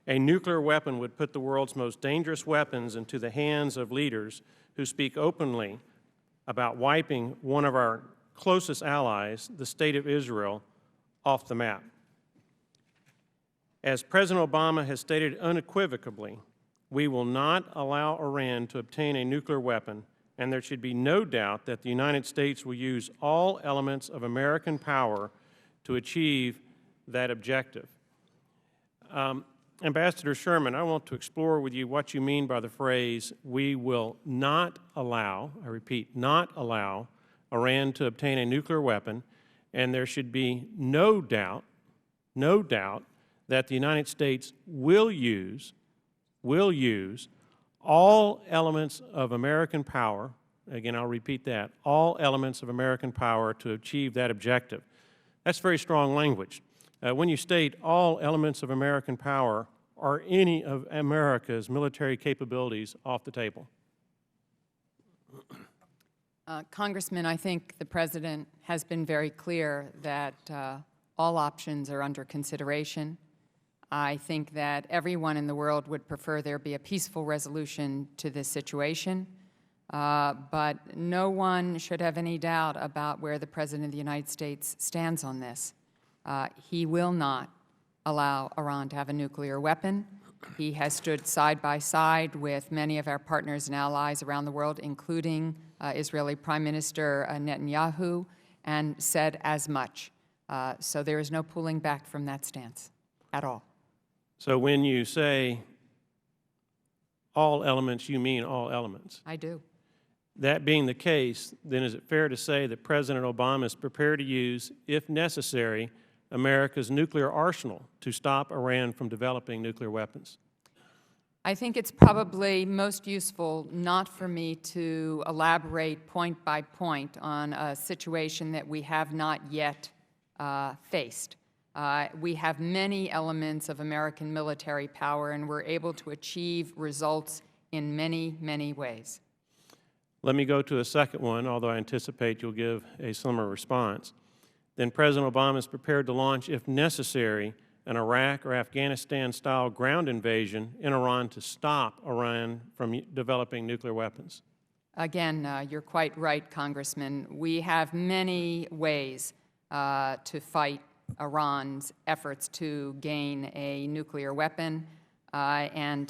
A nuclear weapon would put the world's most dangerous weapons into the hands of leaders who speak openly about wiping one of our closest allies, the State of Israel, off the map. As President Obama has stated unequivocally, we will not allow Iran to obtain a nuclear weapon, and there should be no doubt that the United States will use all elements of American power to achieve that objective. Ambassador Sherman, I want to explore with you what you mean by the phrase, we will not allow, I repeat, not allow Iran to obtain a nuclear weapon, and there should be no doubt that the United States will use all elements of American power, again, I'll repeat that, all elements of American power to achieve that objective. That's very strong language. When you state all elements of American power, are any of America's military capabilities off the table? Congressman, I think the President has been very clear that all options are under consideration. I think that everyone in the world would prefer there be a peaceful resolution to this situation, but no one should have any doubt about where the President of the United States stands on this. He will not allow Iran to have a nuclear weapon. He has stood side by side with many of our partners and allies around the world, including Israeli Prime Minister Netanyahu, and said as much. So there is no pulling back from that stance at all. So when you say all elements, you mean all elements? I do. That being the case, then is it fair to say that President Obama is prepared to use, if necessary, America's nuclear arsenal to stop Iran from developing nuclear weapons? I think it's probably most useful not for me to elaborate point by point on a situation that we have not yet faced. We have many elements of American military power, and we're able to achieve results in many, many ways. Let me go to a second one, although I anticipate you'll give a similar response. Then President Obama is prepared to launch, if necessary, an Iraq or Afghanistan-style ground invasion in Iran to stop Iran from developing nuclear weapons. Again, you're quite right, Congressman. We have many ways to fight Iran's efforts to gain a nuclear weapon, and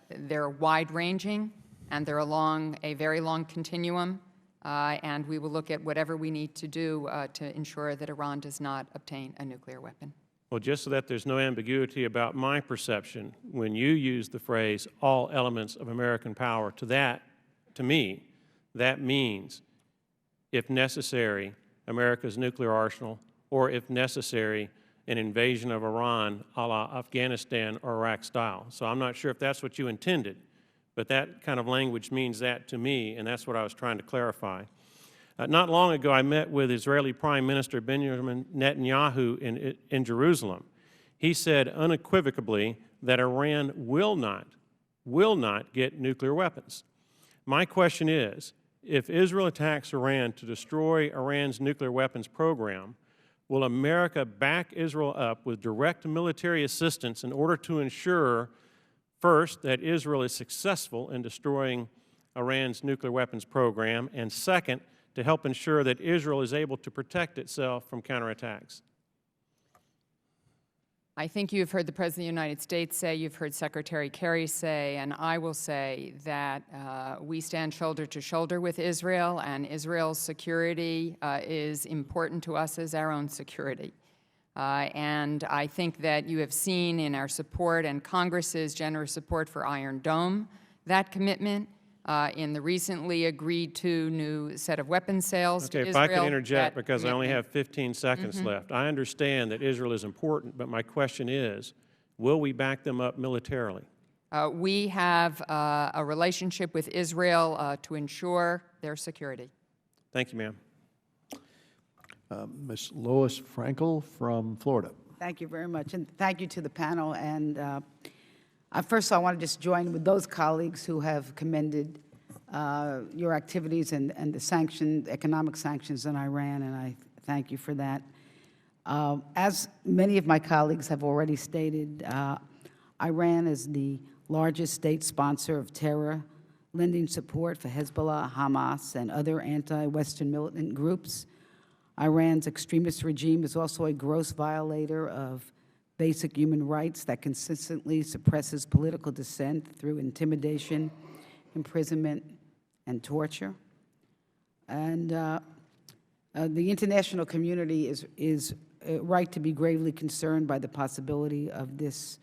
they're wide-ranging, and they're along a very long continuum, and we will look at whatever we need to do to ensure that Iran does not obtain a nuclear weapon. Well, just so that there's no ambiguity about my perception, when you use the phrase all elements of American power, to me, that means, if necessary, America's nuclear arsenal, or if necessary, an invasion of Iran a la Afghanistan or Iraq style. So I'm not sure if that's what you intended, but that kind of language means that to me, and that's what I was trying to clarify. Not long ago, I met with Israeli Prime Minister Benjamin Netanyahu in Jerusalem. He said unequivocally that Iran will not get nuclear weapons. My question is, if Israel attacks Iran to destroy Iran's nuclear weapons program, will America back Israel up with direct military assistance in order to ensure, first, that Israel is successful in destroying Iran's nuclear weapons program, and second, to help ensure that Israel is able to protect itself from counterattacks? I think you've heard the President of the United States say, you've heard Secretary Kerry say, and I will say that we stand shoulder to shoulder with Israel, and Israel's security is important to us as our own security. And I think that you have seen in our support and Congress's generous support for Iron Dome that commitment in the recently agreed to new set of weapons sales to Israel. If I could interject, because I only have 15 seconds Mm-hmm. left. I understand that Israel is important, but my question is, will we back them up militarily? We have a relationship with Israel to ensure their security. Thank you, ma'am. Ms. Lois Frankel from Florida. Thank you very much, and thank you to the panel. And first, I want to just join with those colleagues who have commended your activities and the sanctions, economic sanctions on Iran, and I thank you for that. As many of my colleagues have already stated, Iran is the largest state sponsor of terror, lending support for Hezbollah, Hamas, and other anti-Western militant groups. Iran's extremist regime is also a gross violator of basic human rights that consistently suppresses political dissent through intimidation, imprisonment, and torture. And the international community is right to be gravely concerned by the possibility of this,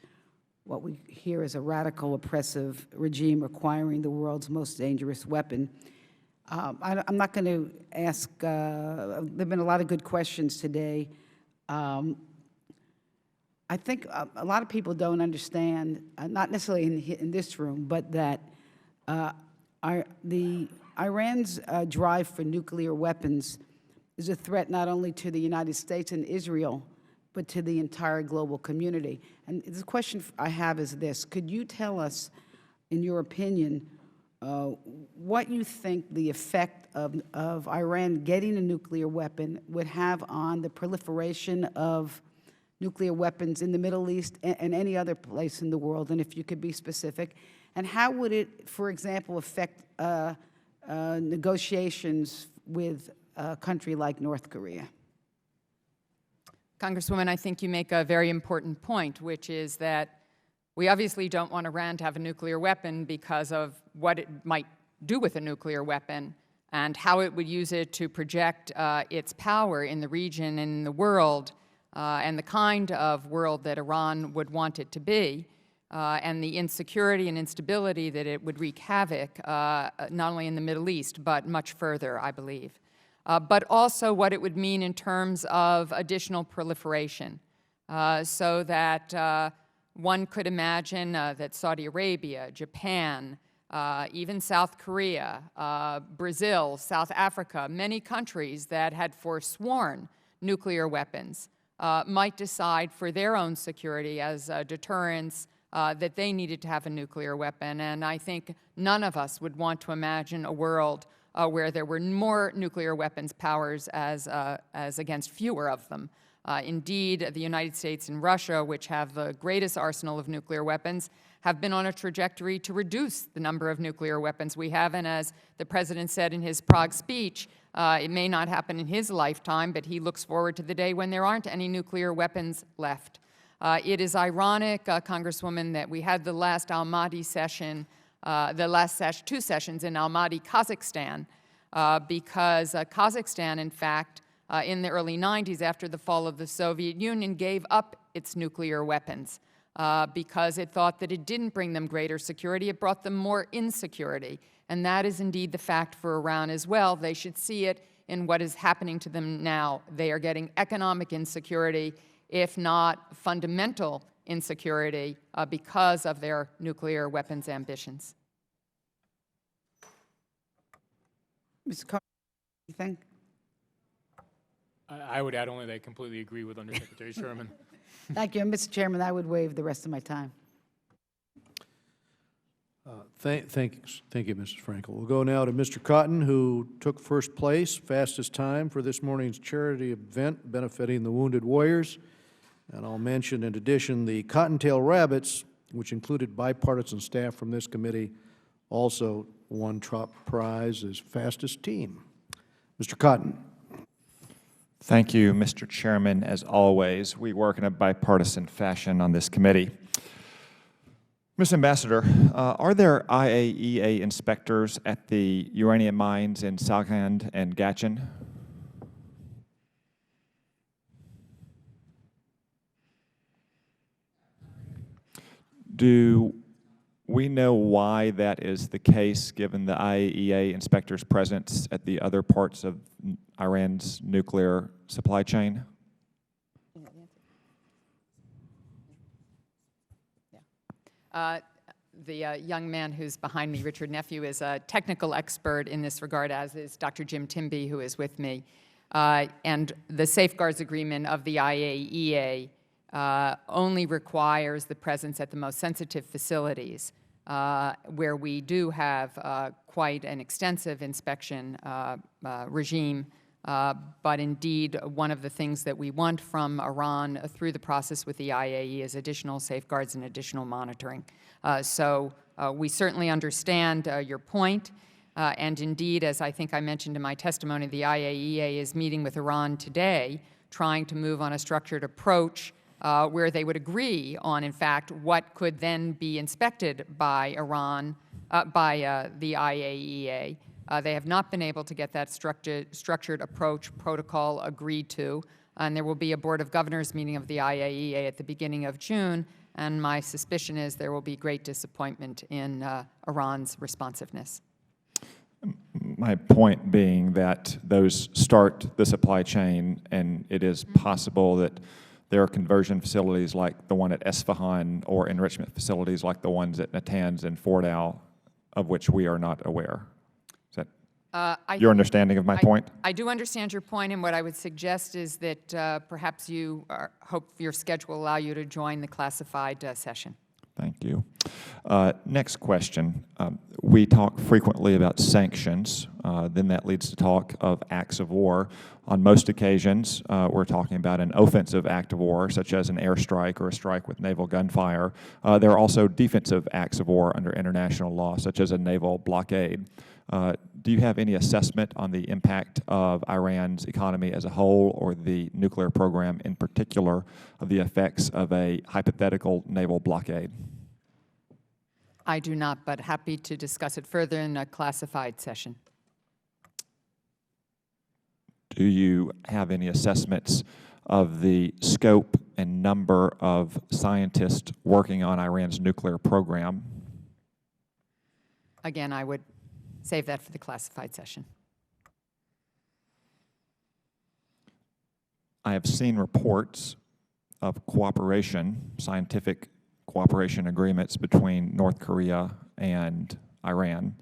what we hear as a radical, oppressive regime acquiring the world's most dangerous weapon. I'm not going to ask, there have been a lot of good questions today. I think a lot of people don't understand, not necessarily in this room, but that Iran's drive for nuclear weapons is a threat not only to the United States and Israel, but to the entire global community. And the question I have is this: could you tell us, in your opinion, what you think the effect of Iran getting a nuclear weapon would have on the proliferation of nuclear weapons in the Middle East and any other place in the world, and if you could be specific? And how would it, for example, affect negotiations with a country like North Korea? Congresswoman, I think you make a very important point, which is that we obviously don't want Iran to have a nuclear weapon because of what it might do with a nuclear weapon and how it would use it to project its power in the region and in the world, and the kind of world that Iran would want it to be, and the insecurity and instability that it would wreak havoc, not only in the Middle East, but much further, I believe. But also what it would mean in terms of additional proliferation, so that one could imagine that Saudi Arabia, Japan, even South Korea, Brazil, South Africa, many countries that had forsworn nuclear weapons might decide for their own security as a deterrence that they needed to have a nuclear weapon. And I think none of us would want to imagine a world where there were more nuclear weapons powers as against fewer of them. Indeed, the United States and Russia, which have the greatest arsenal of nuclear weapons, have been on a trajectory to reduce the number of nuclear weapons we have. And as the President said in his Prague speech, it may not happen in his lifetime, but he looks forward to the day when there aren't any nuclear weapons left. It is ironic, Congresswoman, that we had the last Almaty session, two sessions in Almaty, Kazakhstan, because Kazakhstan, in fact, in the early 90s, after the fall of the Soviet Union, gave up its nuclear weapons because it thought that it didn't bring them greater security, it brought them more insecurity. And that is indeed the fact for Iran as well. They should see it in what is happening to them now. They are getting economic insecurity, if not fundamental insecurity, because of their nuclear weapons ambitions. Mr. Carter, anything? I would add only that I completely agree with Undersecretary Sherman. Thank you. And Mr. Chairman, I would waive the rest of my time. Thank you, Mrs. Frankel. We'll go now to Mr. Cotton, who took first place, fastest time for this morning's charity event benefiting the Wounded Warriors. And I'll mention, in addition, the Cottontail Rabbits, which included bipartisan staff from this committee, also won top prize as fastest team. Mr. Cotton. Thank you, Mr. Chairman. As always, we work in a bipartisan fashion on this committee. Mr. Ambassador, are there IAEA inspectors at the uranium mines in Saghand and Gachin? Do we know why that is the case, given the IAEA inspectors' presence at the other parts of Iran's nuclear supply chain? The young man who's behind me, Richard Nephew, is a technical expert in this regard, as is Dr. Jim Timby, who is with me. And the safeguards agreement of the IAEA only requires the presence at the most sensitive facilities, where we do have quite an extensive inspection regime. But indeed, one of the things that we want from Iran through the process with the IAEA is additional safeguards and additional monitoring. So we certainly understand your point. And indeed, as I think I mentioned in my testimony, the IAEA is meeting with Iran today, trying to move on a structured approach where they would agree on, in fact, what could then be inspected by Iran, by the IAEA. They have not been able to get that structured approach protocol agreed to, and there will be a Board of Governors meeting of the IAEA at the beginning of June, and my suspicion is there will be great disappointment in Iran's responsiveness. My point being that those start the supply chain, and it is possible that there are conversion facilities like the one at Esfahan or enrichment facilities like the ones at Natanz and Fordow of which we are not aware. Is that your understanding of my point? I do understand your point, and what I would suggest is that perhaps you hope your schedule will allow you to join the classified session. Thank you. Next question. We talk frequently about sanctions. Then that leads to talk of acts of war. On most occasions, we're talking about an offensive act of war, such as an airstrike or a strike with naval gunfire. There are also defensive acts of war under international law, such as a naval blockade. Do you have any assessment on the impact of Iran's economy as a whole or the nuclear program in particular of the effects of a hypothetical naval blockade? I do not, but happy to discuss it further in a classified session. Do you have any assessments of the scope and number of scientists working on Iran's nuclear program? Again, I would save that for the classified session. I have seen reports of cooperation, scientific cooperation agreements between North Korea and Iran.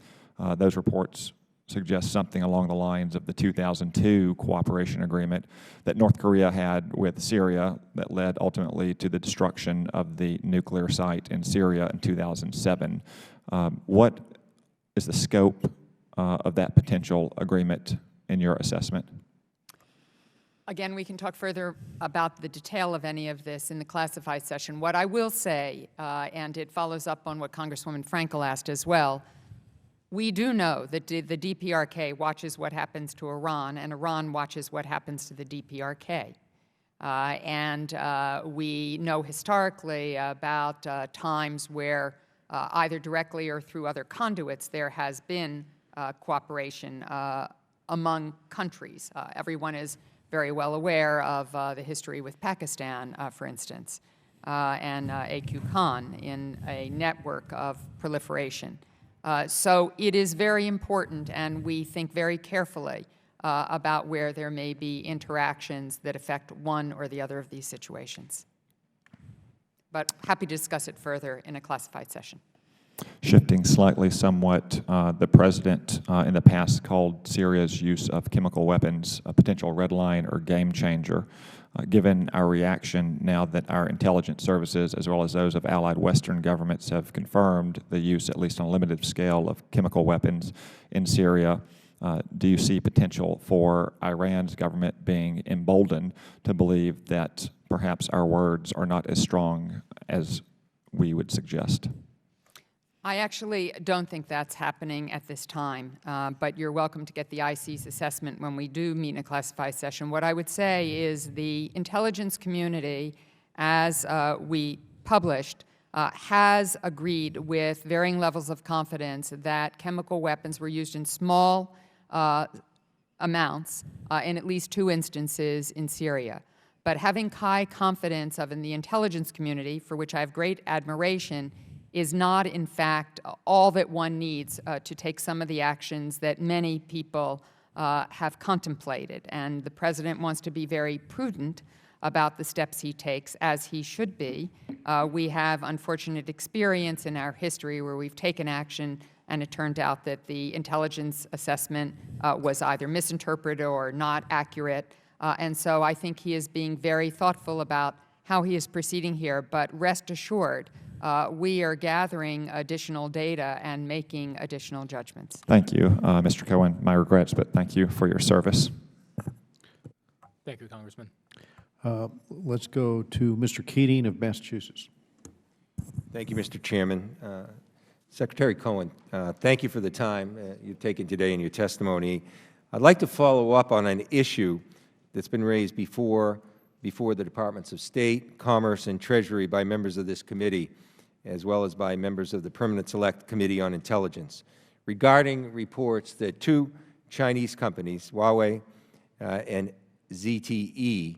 Those reports suggest something along the lines of the 2002 cooperation agreement that North Korea had with Syria that led ultimately to the destruction of the nuclear site in Syria in 2007. What is the scope of that potential agreement in your assessment? Again, we can talk further about the detail of any of this in the classified session. What I will say, and it follows up on what Congresswoman Frankel asked as well, we do know that the DPRK watches what happens to Iran, and Iran watches what happens to the DPRK. We know historically about times where either directly or through other conduits there has been cooperation among countries. Everyone is very well aware of the history with Pakistan, for instance, and AQ Khan in a network of proliferation. So it is very important, and we think very carefully about where there may be interactions that affect one or the other of these situations. But happy to discuss it further in a classified session. Shifting slightly somewhat, the President in the past called Syria's use of chemical weapons a potential red line or game changer. Given our reaction now that our intelligence services, as well as those of allied Western governments, have confirmed the use, at least on a limited scale, of chemical weapons in Syria, do you see potential for Iran's government being emboldened to believe that perhaps our words are not as strong as we would suggest? I actually don't think that's happening at this time, but you're welcome to get the IC's assessment when we do meet in a classified session. What I would say is the intelligence community, as we published, has agreed with varying levels of confidence that chemical weapons were used in small amounts in at least 2 instances in Syria. But having high confidence in the intelligence community, for which I have great admiration, is not, in fact, all that one needs to take some of the actions that many people have contemplated. And the President wants to be very prudent about the steps he takes, as he should be. We have unfortunate experience in our history where we've taken action and it turned out that the intelligence assessment was either misinterpreted or not accurate. And so I think he is being very thoughtful about how he is proceeding here. But rest assured, we are gathering additional data and making additional judgments. Thank you, Mr. Cohen. My regrets, but thank you for your service. Thank you, Congressman. Let's go to Mr. Keating of Massachusetts. Thank you, Mr. Chairman. Secretary Cohen, thank you for the time you've taken today in your testimony. I'd like to follow up on an issue that's been raised before the Departments of State, Commerce, and Treasury by members of this committee, as well as by members of the Permanent Select Committee on Intelligence, regarding reports that 2 Chinese companies, Huawei and ZTE,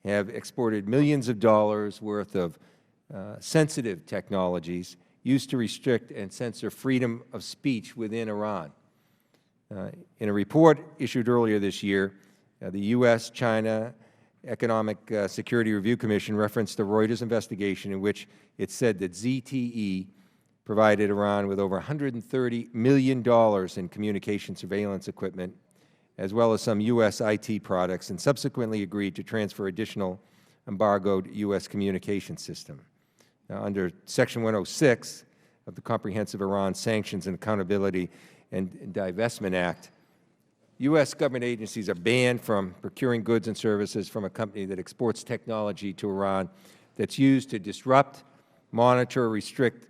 have exported millions of dollars worth of sensitive technologies used to restrict and censor freedom of speech within Iran. In a report issued earlier this year, the U.S., China, Economic Security Review Commission referenced the Reuters investigation in which it said that ZTE provided Iran with over $130 million in communication surveillance equipment, as well as some U.S. IT products, and subsequently agreed to transfer additional embargoed U.S. communication system. Now, under Section 106 of the Comprehensive Iran Sanctions and Accountability and Divestment Act, U.S. government agencies are banned from procuring goods and services from a company that exports technology to Iran that's used to disrupt, monitor, or restrict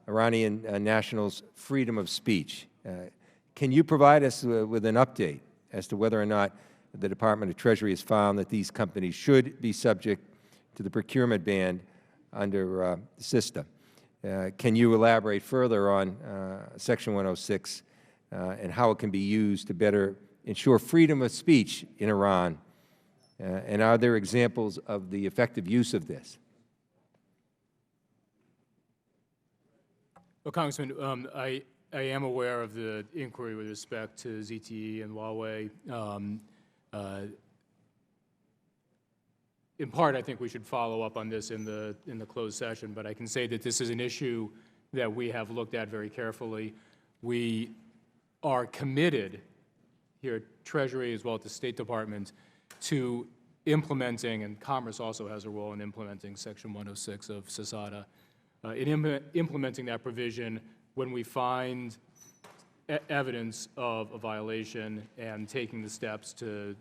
Iranian nationals' freedom of speech. Can you provide us with an update as to whether or not the Department of Treasury has found that these companies should be subject to the procurement ban under the system? Can you elaborate further on Section 106 and how it can be used to better ensure freedom of speech in Iran? And are there examples of the effective use of this? Well, Congressman, I am aware of the inquiry with respect to ZTE and Huawei. In part, I think we should follow up on this in the closed session, but I can say that this is an issue that we have looked at very carefully. We are committed here at Treasury as well as the State Department to implementing, and Commerce also has a role in implementing Section 106 of CISADA, in implementing that provision when we find evidence of a violation and taking the steps to,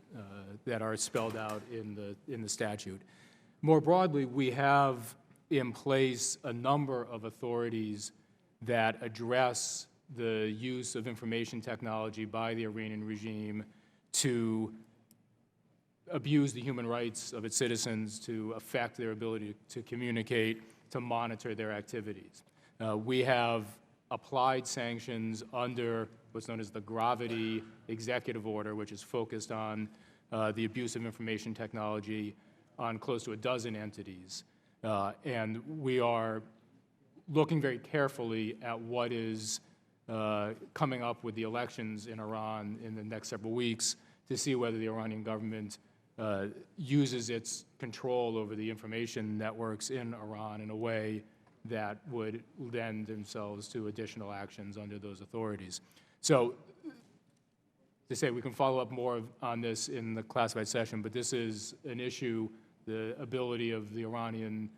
that are spelled out in the statute. More broadly, we have in place a number of authorities that address the use of information technology by the Iranian regime to abuse the human rights of its citizens, to affect their ability to communicate, to monitor their activities. We have applied sanctions under what's known as the Gravity Executive Order, which is focused on the abuse of information technology on close to a dozen entities. And we are looking very carefully at what is coming up with the elections in Iran in the next several weeks to see whether the Iranian government uses its control over the information networks in Iran in a way that would lend themselves to additional actions under those authorities. So, to say we can follow up more on this in the classified session, but this is an issue, the ability of the Iranian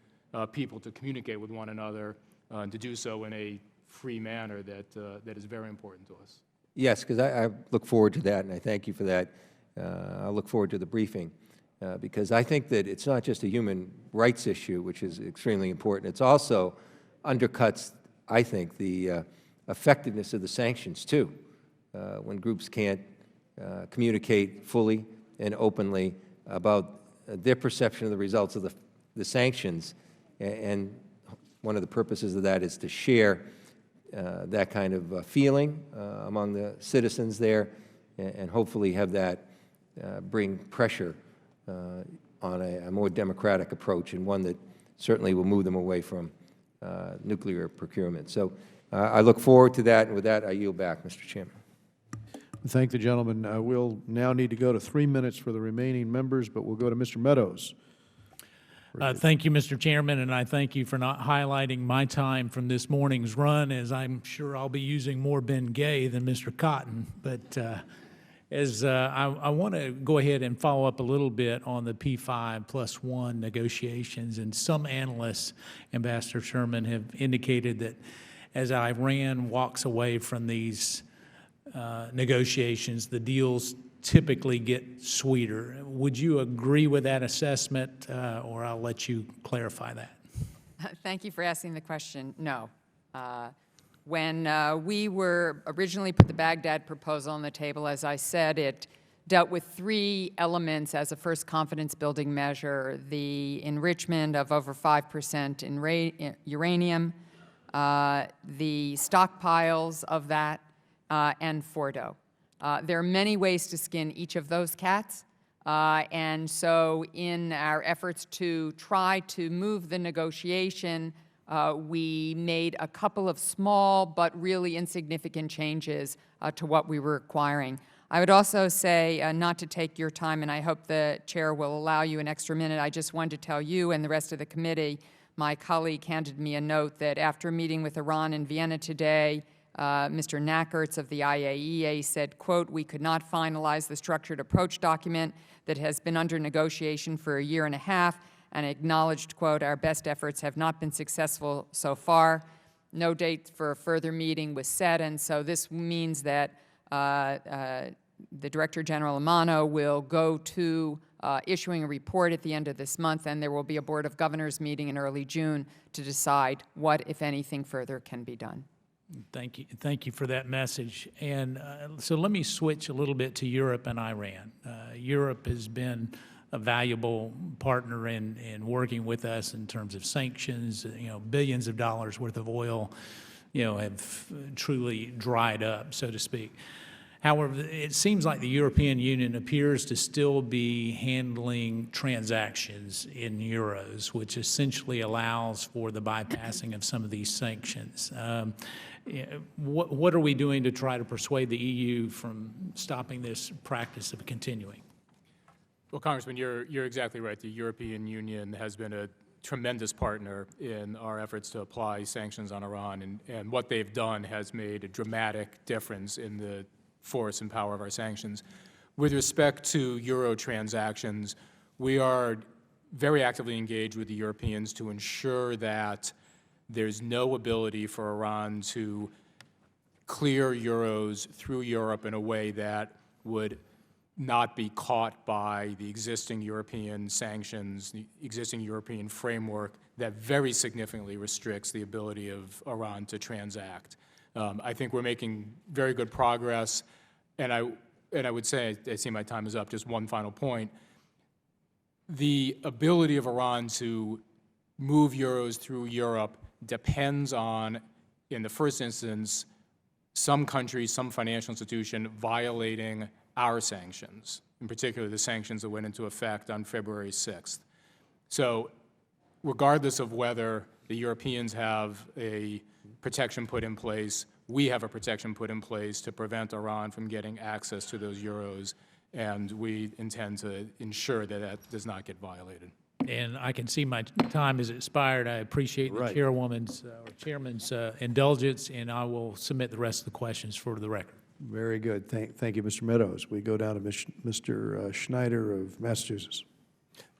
people to communicate with one another and to do so in a free manner that is very important to us. Yes, because I look forward to that, and I thank you for that. I look forward to the briefing, because I think that it's not just a human rights issue, which is extremely important. It's also undercuts, I think, the effectiveness of the sanctions, too, when groups can't communicate fully and openly about their perception of the results of the sanctions. And one of the purposes of that is to share that kind of feeling among the citizens there, and hopefully have that bring pressure on a more democratic approach, and one that certainly will move them away from nuclear procurement. So I look forward to that, and with that, I yield back, Mr. Chairman. Thank the gentleman. We'll now need to go to 3 minutes for the remaining members, but we'll go to Mr. Meadows. Thank you, Mr. Chairman, and I thank you for not highlighting my time from this morning's run, as I'm sure I'll be using more Ben Gay than Mr. Cotton. But I want to go ahead and follow up a little bit on the P5+1 negotiations. And some analysts, Ambassador Sherman, have indicated that as Iran walks away from these negotiations, the deals typically get sweeter. Would you agree with that assessment, or I'll let you clarify that? Thank you for asking the question. No. When we were originally put the Baghdad proposal on the table, as I said, it dealt with 3 elements as a first confidence-building measure: the enrichment of over 5% in uranium, the stockpiles of that, and Fordo. There are many ways to skin each of those cats, and so in our efforts to try to move the negotiation, we made a couple of small but really insignificant changes to what we were requiring. I would also say, not to take your time, and I hope the chair will allow you an extra minute, I just wanted to tell you and the rest of the committee, my colleague handed me a note that after meeting with Iran in Vienna today, Mr. Nackerts of the IAEA said, quote, "We could not finalize the structured approach document that has been under negotiation for a year and a half, and acknowledged, quote, our best efforts have not been successful so far. No date for a further meeting was set, and so this means that the Director General Amano will go to issuing a report at the end of this month, and there will be a Board of Governors meeting in early June to decide what, if anything, further can be done." Thank you for that message. And so let me switch a little bit to Europe and Iran. Europe has been a valuable partner in working with us in terms of sanctions. Billions of dollars worth of oil, have truly dried up, so to speak. However, it seems like the European Union appears to still be handling transactions in euros, which essentially allows for the bypassing of some of these sanctions. What are we doing to try to persuade the EU from stopping this practice of continuing? Well, Congressman, you're exactly right. The European Union has been a tremendous partner in our efforts to apply sanctions on Iran, and what they've done has made a dramatic difference in the force and power of our sanctions. With respect to euro transactions, we are very actively engaged with the Europeans to ensure that there's no ability for Iran to clear euros through Europe in a way that would not be caught by the existing European sanctions, the existing European framework that very significantly restricts the ability of Iran to transact. I think we're making very good progress, and I would say, I see my time is up, just one final point. The ability of Iran to move euros through Europe depends on, in the first instance, some country, some financial institution violating our sanctions, in particular the sanctions that went into effect on February 6th. So regardless of whether the Europeans have a protection put in place, we have a protection put in place to prevent Iran from getting access to those euros, and we intend to ensure that that does not get violated. And I can see my time has expired. I appreciate the chairwoman's or chairman's indulgence, and I will submit the rest of the questions for the record. Very good. Thank you, Mr. Meadows. We go down to Mr. Schneider of Massachusetts.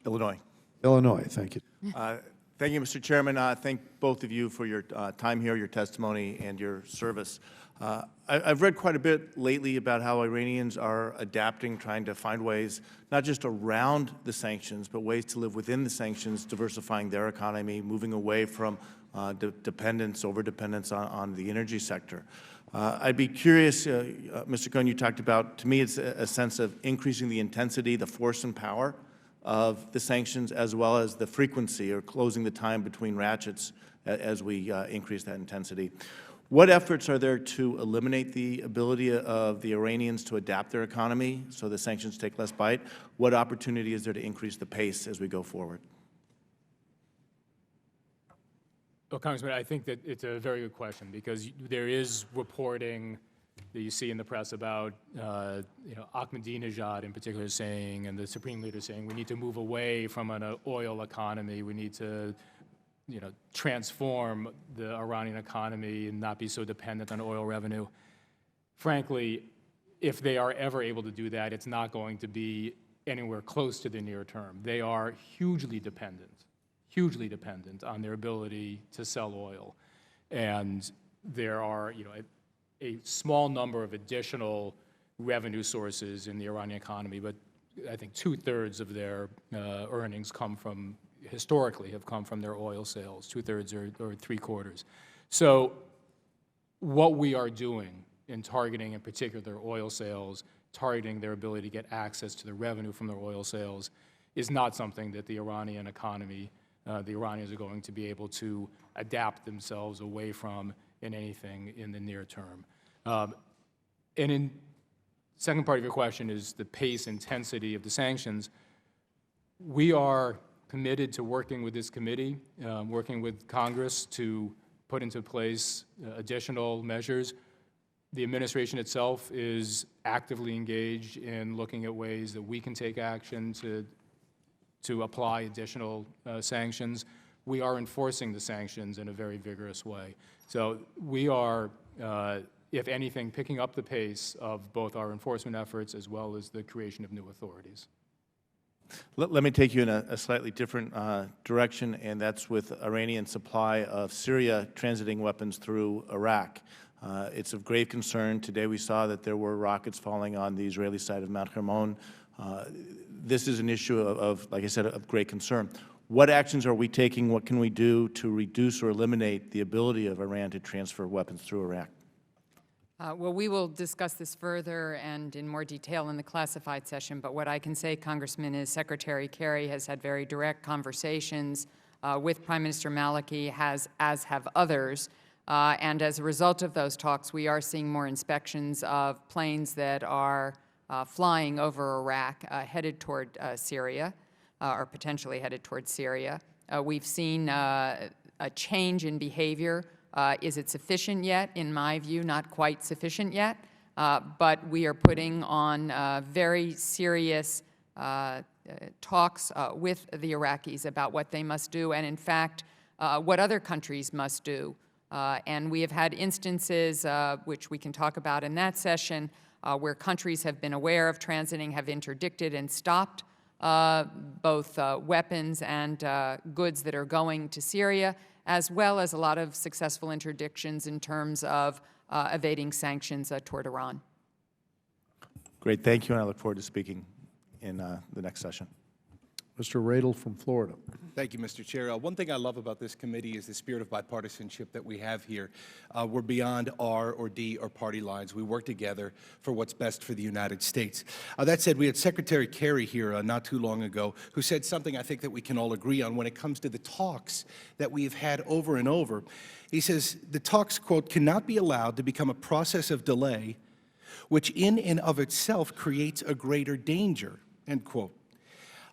Illinois. Illinois, thank you. Thank you, Mr. Chairman. Thank both of you for your time here, your testimony, and your service. I've read quite a bit lately about how Iranians are adapting, trying to find ways not just around the sanctions, but ways to live within the sanctions, diversifying their economy, moving away from dependence, over-dependence on the energy sector. I'd be curious, Mr. Cohen, you talked about, to me, it's a sense of increasing the intensity, the force and power of the sanctions, as well as the frequency or closing the time between ratchets as we increase that intensity. What efforts are there to eliminate the ability of the Iranians to adapt their economy so the sanctions take less bite? What opportunity is there to increase the pace as we go forward? Well, Congressman, I think that it's a very good question, because there is reporting that you see in the press about, Ahmadinejad in particular saying, and the Supreme Leader saying, we need to move away from an oil economy. We need to, transform the Iranian economy and not be so dependent on oil revenue. Frankly, if they are ever able to do that, it's not going to be anywhere close to the near term. They are hugely dependent on their ability to sell oil. And there are, a small number of additional revenue sources in the Iranian economy, but I think 2/3 of their earnings historically have come from their oil sales, 2/3 or 3/4. So what we are doing in targeting, in particular, their oil sales, targeting their ability to get access to the revenue from their oil sales, is not something that the Iranian economy, the Iranians are going to be able to adapt themselves away from in anything in the near term. And in second part of your question is the pace, intensity of the sanctions. We are committed to working with this committee, working with Congress to put into place additional measures. The administration itself is actively engaged in looking at ways that we can take action to apply additional sanctions. We are enforcing the sanctions in a very vigorous way. So we are, if anything, picking up the pace of both our enforcement efforts as well as the creation of new authorities. Let me take you in a slightly different direction, and that's with Iranian supply of Syria transiting weapons through Iraq. It's of grave concern. Today we saw that there were rockets falling on the Israeli side of Mount Hermon. This is an issue of, like I said, of great concern. What actions are we taking? What can we do to reduce or eliminate the ability of Iran to transfer weapons through Iraq? Well, we will discuss this further and in more detail in the classified session, but what I can say, Congressman, is Secretary Kerry has had very direct conversations with Prime Minister Maliki, as have others, and as a result of those talks, we are seeing more inspections of planes that are flying over Iraq, headed toward Syria, or potentially headed toward Syria. We've seen a change in behavior. Is it sufficient yet? In my view, not quite sufficient yet, but we are putting on very serious talks with the Iraqis about what they must do and, in fact, what other countries must do. And we have had instances, which we can talk about in that session, where countries have been aware of transiting, have interdicted and stopped both weapons and goods that are going to Syria, as well as a lot of successful interdictions in terms of evading sanctions toward Iran. Great, thank you, and I look forward to speaking in the next session. Mr. Radel from Florida. Thank you, Mr. Chair. One thing I love about this committee is the spirit of bipartisanship that we have here. We're beyond R or D or party lines. We work together for what's best for the United States. That said, we had Secretary Kerry here not too long ago who said something I think that we can all agree on when it comes to the talks that we have had over and over. He says, the talks, quote, cannot be allowed to become a process of delay which in and of itself creates a greater danger, end quote.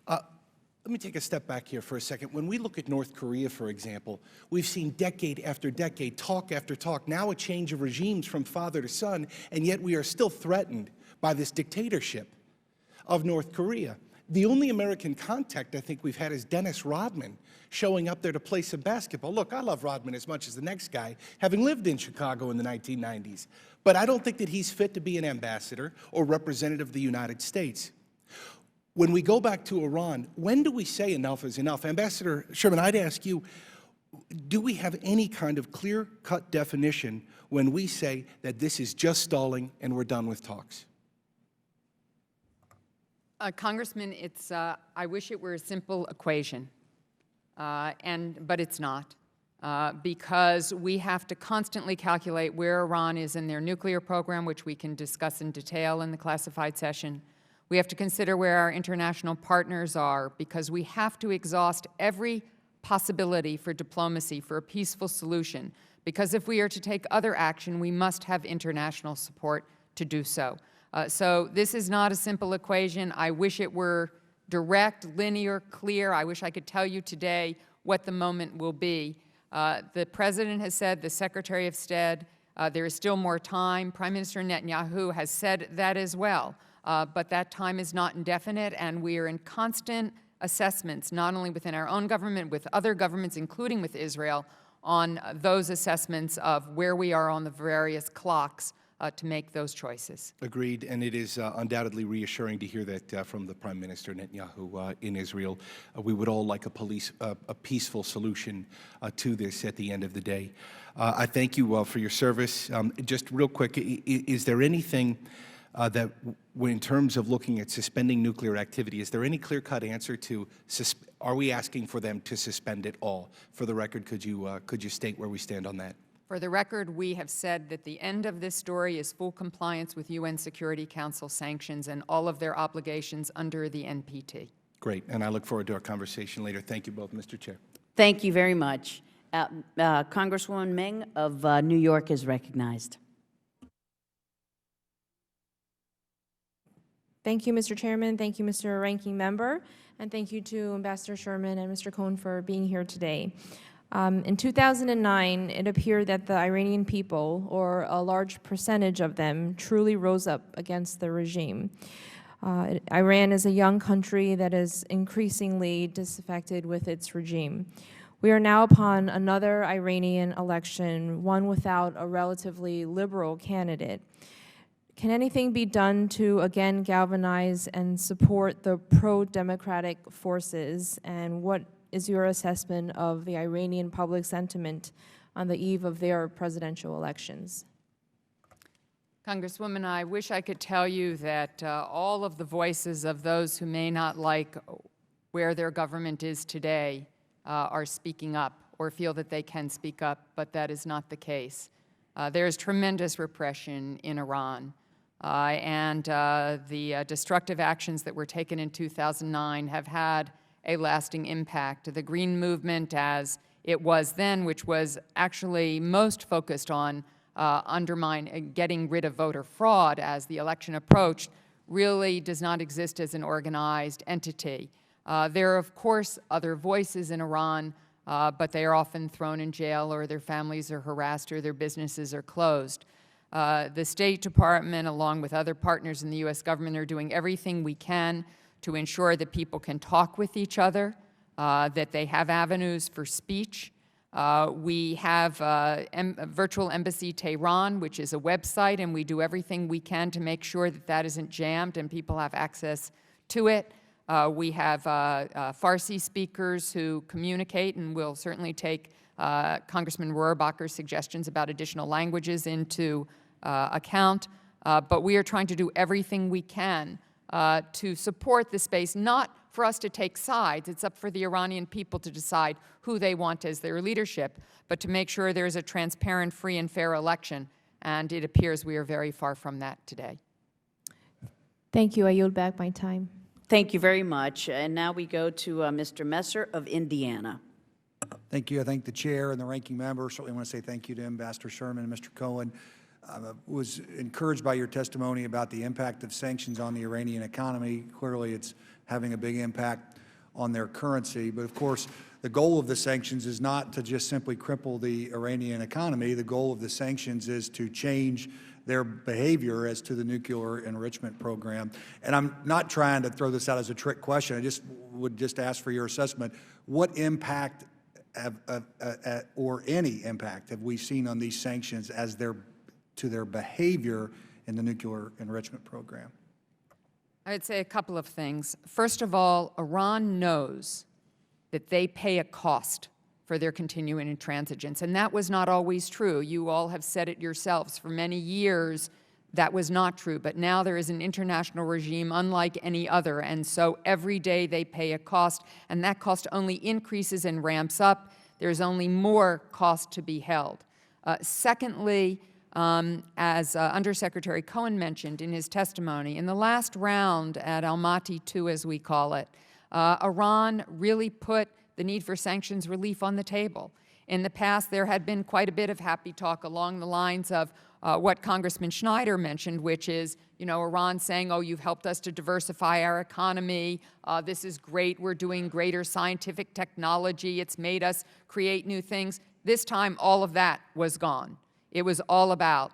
Let me take a step back here for a second. When we look at North Korea, for example, we've seen decade after decade, talk after talk, now a change of regimes from father to son, and yet we are still threatened by this dictatorship of North Korea. The only American contact I think we've had is Dennis Rodman showing up there to play some basketball. Look, I love Rodman as much as the next guy, having lived in Chicago in the 1990s. But I don't think that he's fit to be an ambassador or representative of the United States. When we go back to Iran, when do we say enough is enough? Ambassador Sherman, I'd ask you, do we have any kind of clear-cut definition when we say that this is just stalling and we're done with talks? Congressman, it's, I wish it were a simple equation, but it's not, because we have to constantly calculate where Iran is in their nuclear program, which we can discuss in detail in the classified session. We have to consider where our international partners are, because we have to exhaust every possibility for diplomacy, for a peaceful solution, because if we are to take other action, we must have international support to do so. So this is not a simple equation. I wish it were direct, linear, clear. I wish I could tell you today what the moment will be. The President has said, the Secretary of State, there is still more time. Prime Minister Netanyahu has said that as well. But that time is not indefinite, and we are in constant assessments, not only within our own government, with other governments, including with Israel, on those assessments of where we are on the various clocks to make those choices. Agreed, and it is undoubtedly reassuring to hear that from the Prime Minister Netanyahu in Israel. We would all like a peaceful solution to this at the end of the day. I thank you for your service. Just real quick, is there anything that, in terms of looking at suspending nuclear activity, is there any clear-cut answer to, are we asking for them to suspend it all? For the record, could you state where we stand on that? For the record, we have said that the end of this story is full compliance with UN Security Council sanctions and all of their obligations under the NPT. Great, and I look forward to our conversation later. Thank you both, Mr. Chair. Thank you very much. Congresswoman Meng of New York is recognized. Thank you, Mr. Chairman. Thank you, Mr. Ranking Member. And thank you to Ambassador Sherman and Mr. Cohen for being here today. In 2009, it appeared that the Iranian people, or a large percentage of them, truly rose up against the regime. Iran is a young country that is increasingly disaffected with its regime. We are now upon another Iranian election, one without a relatively liberal candidate. Can anything be done to again galvanize and support the pro-democratic forces, and what is your assessment of the Iranian public sentiment on the eve of their presidential elections? Congresswoman, I wish I could tell you that all of the voices of those who may not like where their government is today are speaking up or feel that they can speak up, but that is not the case. There is tremendous repression in Iran, and the destructive actions that were taken in 2009 have had a lasting impact. The Green Movement, as it was then, which was actually most focused on getting rid of voter fraud as the election approached, really does not exist as an organized entity. There are, of course, other voices in Iran, but they are often thrown in jail, or their families are harassed, or their businesses are closed. The State Department, along with other partners in the U.S. government, are doing everything we can to ensure that people can talk with each other, that they have avenues for speech. We have Virtual Embassy Tehran, which is a website, and we do everything we can to make sure that that isn't jammed and people have access to it. We have Farsi speakers who communicate, and we'll certainly take Congressman Rohrbacher's suggestions about additional languages into account. But we are trying to do everything we can to support the space, not for us to take sides. It's up for the Iranian people to decide who they want as their leadership, but to make sure there's a transparent, free, and fair election. And it appears we are very far from that today. Thank you. I yield back my time. Thank you very much. And now we go to Mr. Messer of Indiana. Thank you. I thank the chair and the ranking member. Certainly want to say thank you to Ambassador Sherman and Mr. Cohen. I was encouraged by your testimony about the impact of sanctions on the Iranian economy. Clearly, it's having a big impact on their currency. But of course, the goal of the sanctions is not to just simply cripple the Iranian economy. The goal of the sanctions is to change their behavior as to the nuclear enrichment program. And I'm not trying to throw this out as a trick question. I just would ask for your assessment. What impact or any impact have we seen on these sanctions as to their behavior in the nuclear enrichment program? I would say a couple of things. First of all, Iran knows that they pay a cost for their continuing intransigence, and that was not always true. You all have said it yourselves. For many years, that was not true, but now there is an international regime unlike any other, and so every day they pay a cost, and that cost only increases and ramps up. There's only more cost to be held. Secondly, as Undersecretary Cohen mentioned in his testimony, in the last round at Almaty II, as we call it, Iran really put the need for sanctions relief on the table. In the past, there had been quite a bit of happy talk along the lines of what Congressman Schneider mentioned, which is, Iran saying, oh, you've helped us to diversify our economy. This is great. We're doing greater scientific technology. It's made us create new things. This time, all of that was gone. It was all about,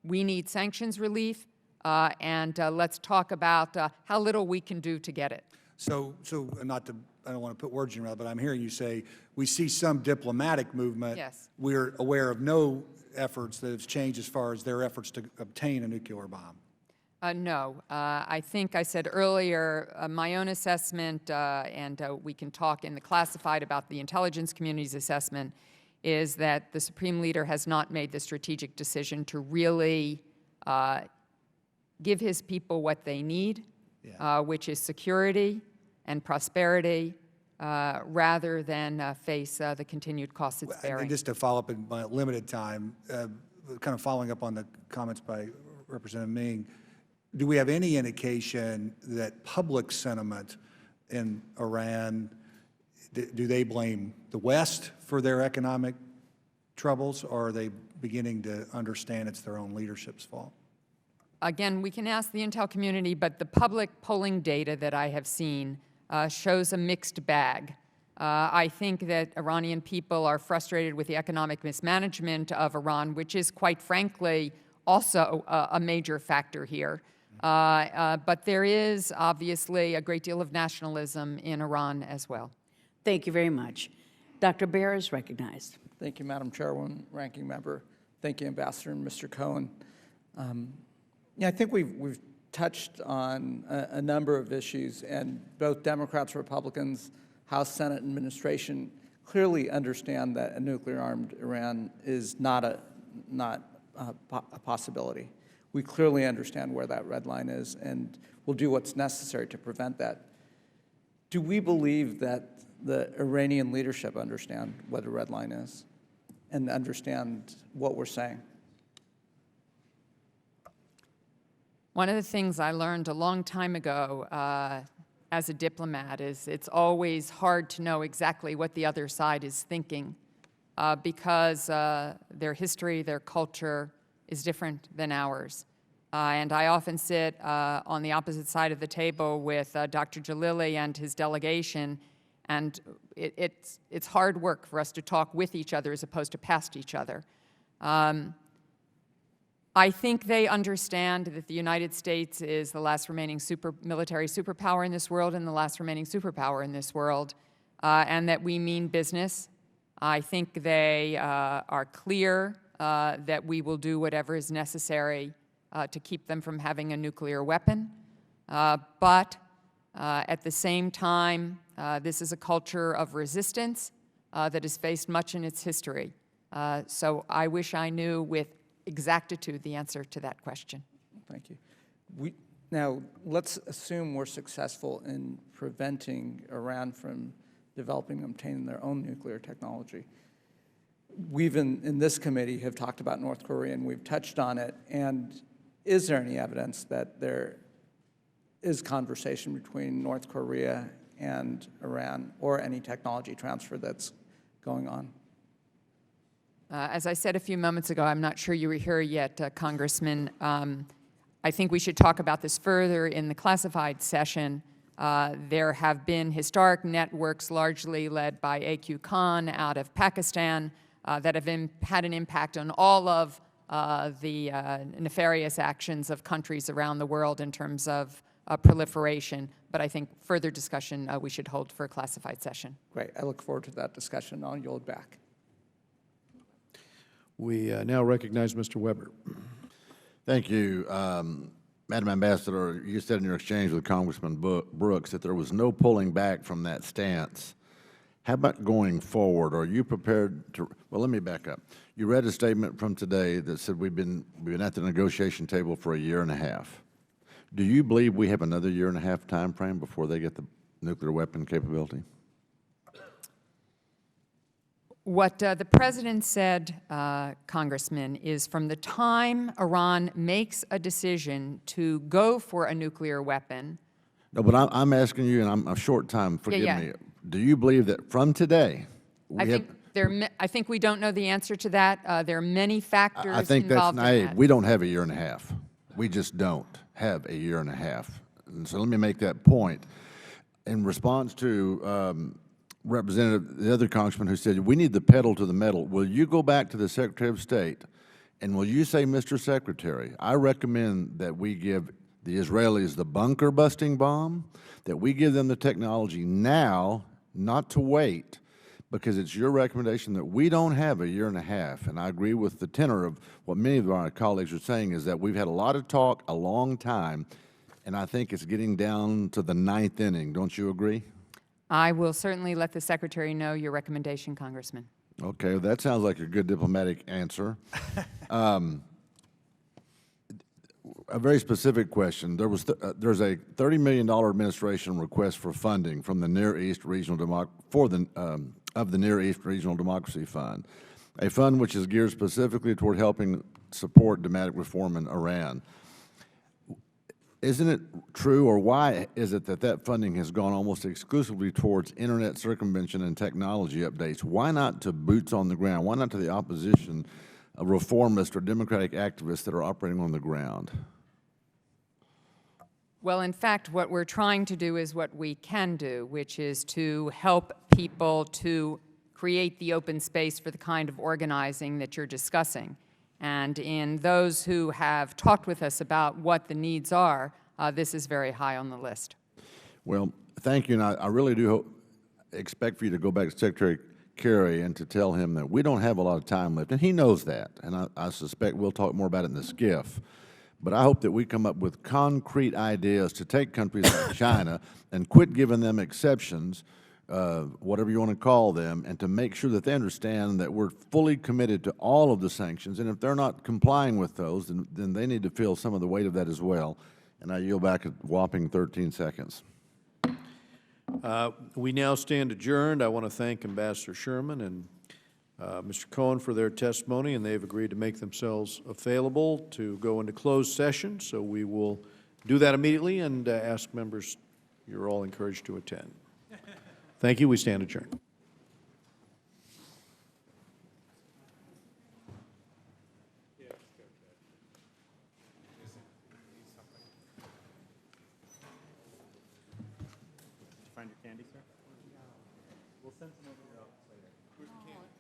we need sanctions relief, and let's talk about how little we can do to get it. So I don't want to put words in your mouth, but I'm hearing you say we see some diplomatic movement. Yes. We're aware of no efforts that have changed as far as their efforts to obtain a nuclear bomb. No. I think I said earlier, my own assessment, and we can talk in the classified about the intelligence community's assessment, is that the Supreme Leader has not made the strategic decision to really give his people what they need, which is security and prosperity, rather than face the continued costs it's bearing. And just to follow up in my limited time, kind of following up on the comments by Representative Ming, do we have any indication that public sentiment in Iran, do they blame the West for their economic troubles, or are they beginning to understand it's their own leadership's fault? Again, we can ask the intel community, but the public polling data that I have seen shows a mixed bag. I think that Iranian people are frustrated with the economic mismanagement of Iran, which is, quite frankly, also a major factor here. But there is obviously a great deal of nationalism in Iran as well. Thank you very much. Dr. Baer is recognized. Thank you, Madam Chairwoman, Ranking Member. Thank you, Ambassador and Mr. Cohen. Yeah, I think we've touched on a number of issues, and both Democrats, Republicans, House, Senate, and administration clearly understand that a nuclear-armed Iran is not a possibility. We clearly understand where that red line is, and we'll do what's necessary to prevent that. Do we believe that the Iranian leadership understand what a red line is and understand what we're saying? One of the things I learned a long time ago as a diplomat is it's always hard to know exactly what the other side is thinking because their history, their culture is different than ours. And I often sit on the opposite side of the table with Dr. Jalili and his delegation, and it's hard work for us to talk with each other as opposed to past each other. I think they understand that the United States is the last remaining military superpower in this world and the last remaining superpower in this world, and that we mean business. I think they are clear that we will do whatever is necessary to keep them from having a nuclear weapon. But at the same time, this is a culture of resistance that has faced much in its history. So I wish I knew with exactitude the answer to that question. Thank you. Now, let's assume we're successful in preventing Iran from developing and obtaining their own nuclear technology. We've, in this committee, have talked about North Korea, and we've touched on it. And is there any evidence that there is conversation between North Korea and Iran, or any technology transfer that's going on? As I said a few moments ago, I'm not sure you were here yet, Congressman. I think we should talk about this further in the classified session. There have been historic networks, largely led by A.Q. Khan out of Pakistan, that have had an impact on all of the nefarious actions of countries around the world in terms of proliferation. But I think further discussion we should hold for a classified session. Great. I look forward to that discussion. I'll yield back. We now recognize Mr. Weber. Thank you. Madam Ambassador, you said in your exchange with Congressman Brooks that there was no pulling back from that stance. How about going forward? Are you prepared to, well, let me back up. You read a statement from today that said we've been at the negotiation table for 1.5 years. Do you believe we have another 1.5 year time frame before they get the nuclear weapon capability? What the President said, Congressman, is from the time Iran makes a decision to go for a nuclear weapon. No, but I'm asking you, and I'm a short time, forgive me. Do you believe that from today, I think we don't know the answer to that. There are many factors I think that's involved in naive. that. We don't have 1.5 years. We just don't have 1.5 years. And so let me make that point. In response to Representative, the other congressman who said, we need the pedal to the metal, will you go back to the Secretary of State and will you say, Mr. Secretary, I recommend that we give the Israelis the bunker-busting bomb, that we give them the technology now, not to wait, because it's your recommendation that we don't have 1.5 years. And I agree with the tenor of what many of our colleagues are saying, is that we've had a lot of talk a long time, and I think it's getting down to the 9th inning. Don't you agree? I will certainly let the Secretary know your recommendation, Congressman. Okay, well, that sounds like a good diplomatic answer. A very specific question. There's a $30 million administration request for funding from the Near East Regional of the Near East Regional Democracy Fund, a fund which is geared specifically toward helping support democratic reform in Iran. Isn't it true, or why is it that that funding has gone almost exclusively towards internet circumvention and technology updates? Why not to boots on the ground? Why not to the opposition, reformists or democratic activists that are operating on the ground? Well, in fact, what we're trying to do is what we can do, which is to help people to create the open space for the kind of organizing that you're discussing. And in those who have talked with us about what the needs are, this is very high on the list. Well, thank you, and I really do expect for you to go back to Secretary Kerry and to tell him that we don't have a lot of time left, and he knows that, and I suspect we'll talk more about it in the skiff. But I hope that we come up with concrete ideas to take countries like China and quit giving them exceptions, whatever you want to call them, and to make sure that they understand that we're fully committed to all of the sanctions, and if they're not complying with those, then they need to feel some of the weight of that as well. And I yield back a whopping 13 seconds. We now stand adjourned. I want to thank Ambassador Sherman and Mr. Cohen for their testimony, and they've agreed to make themselves available to go into closed session. So we will do that immediately and ask members, you're all encouraged to attend. Thank you. We stand adjourned. Find your candy, sir? We'll send some over later. Where's the candy?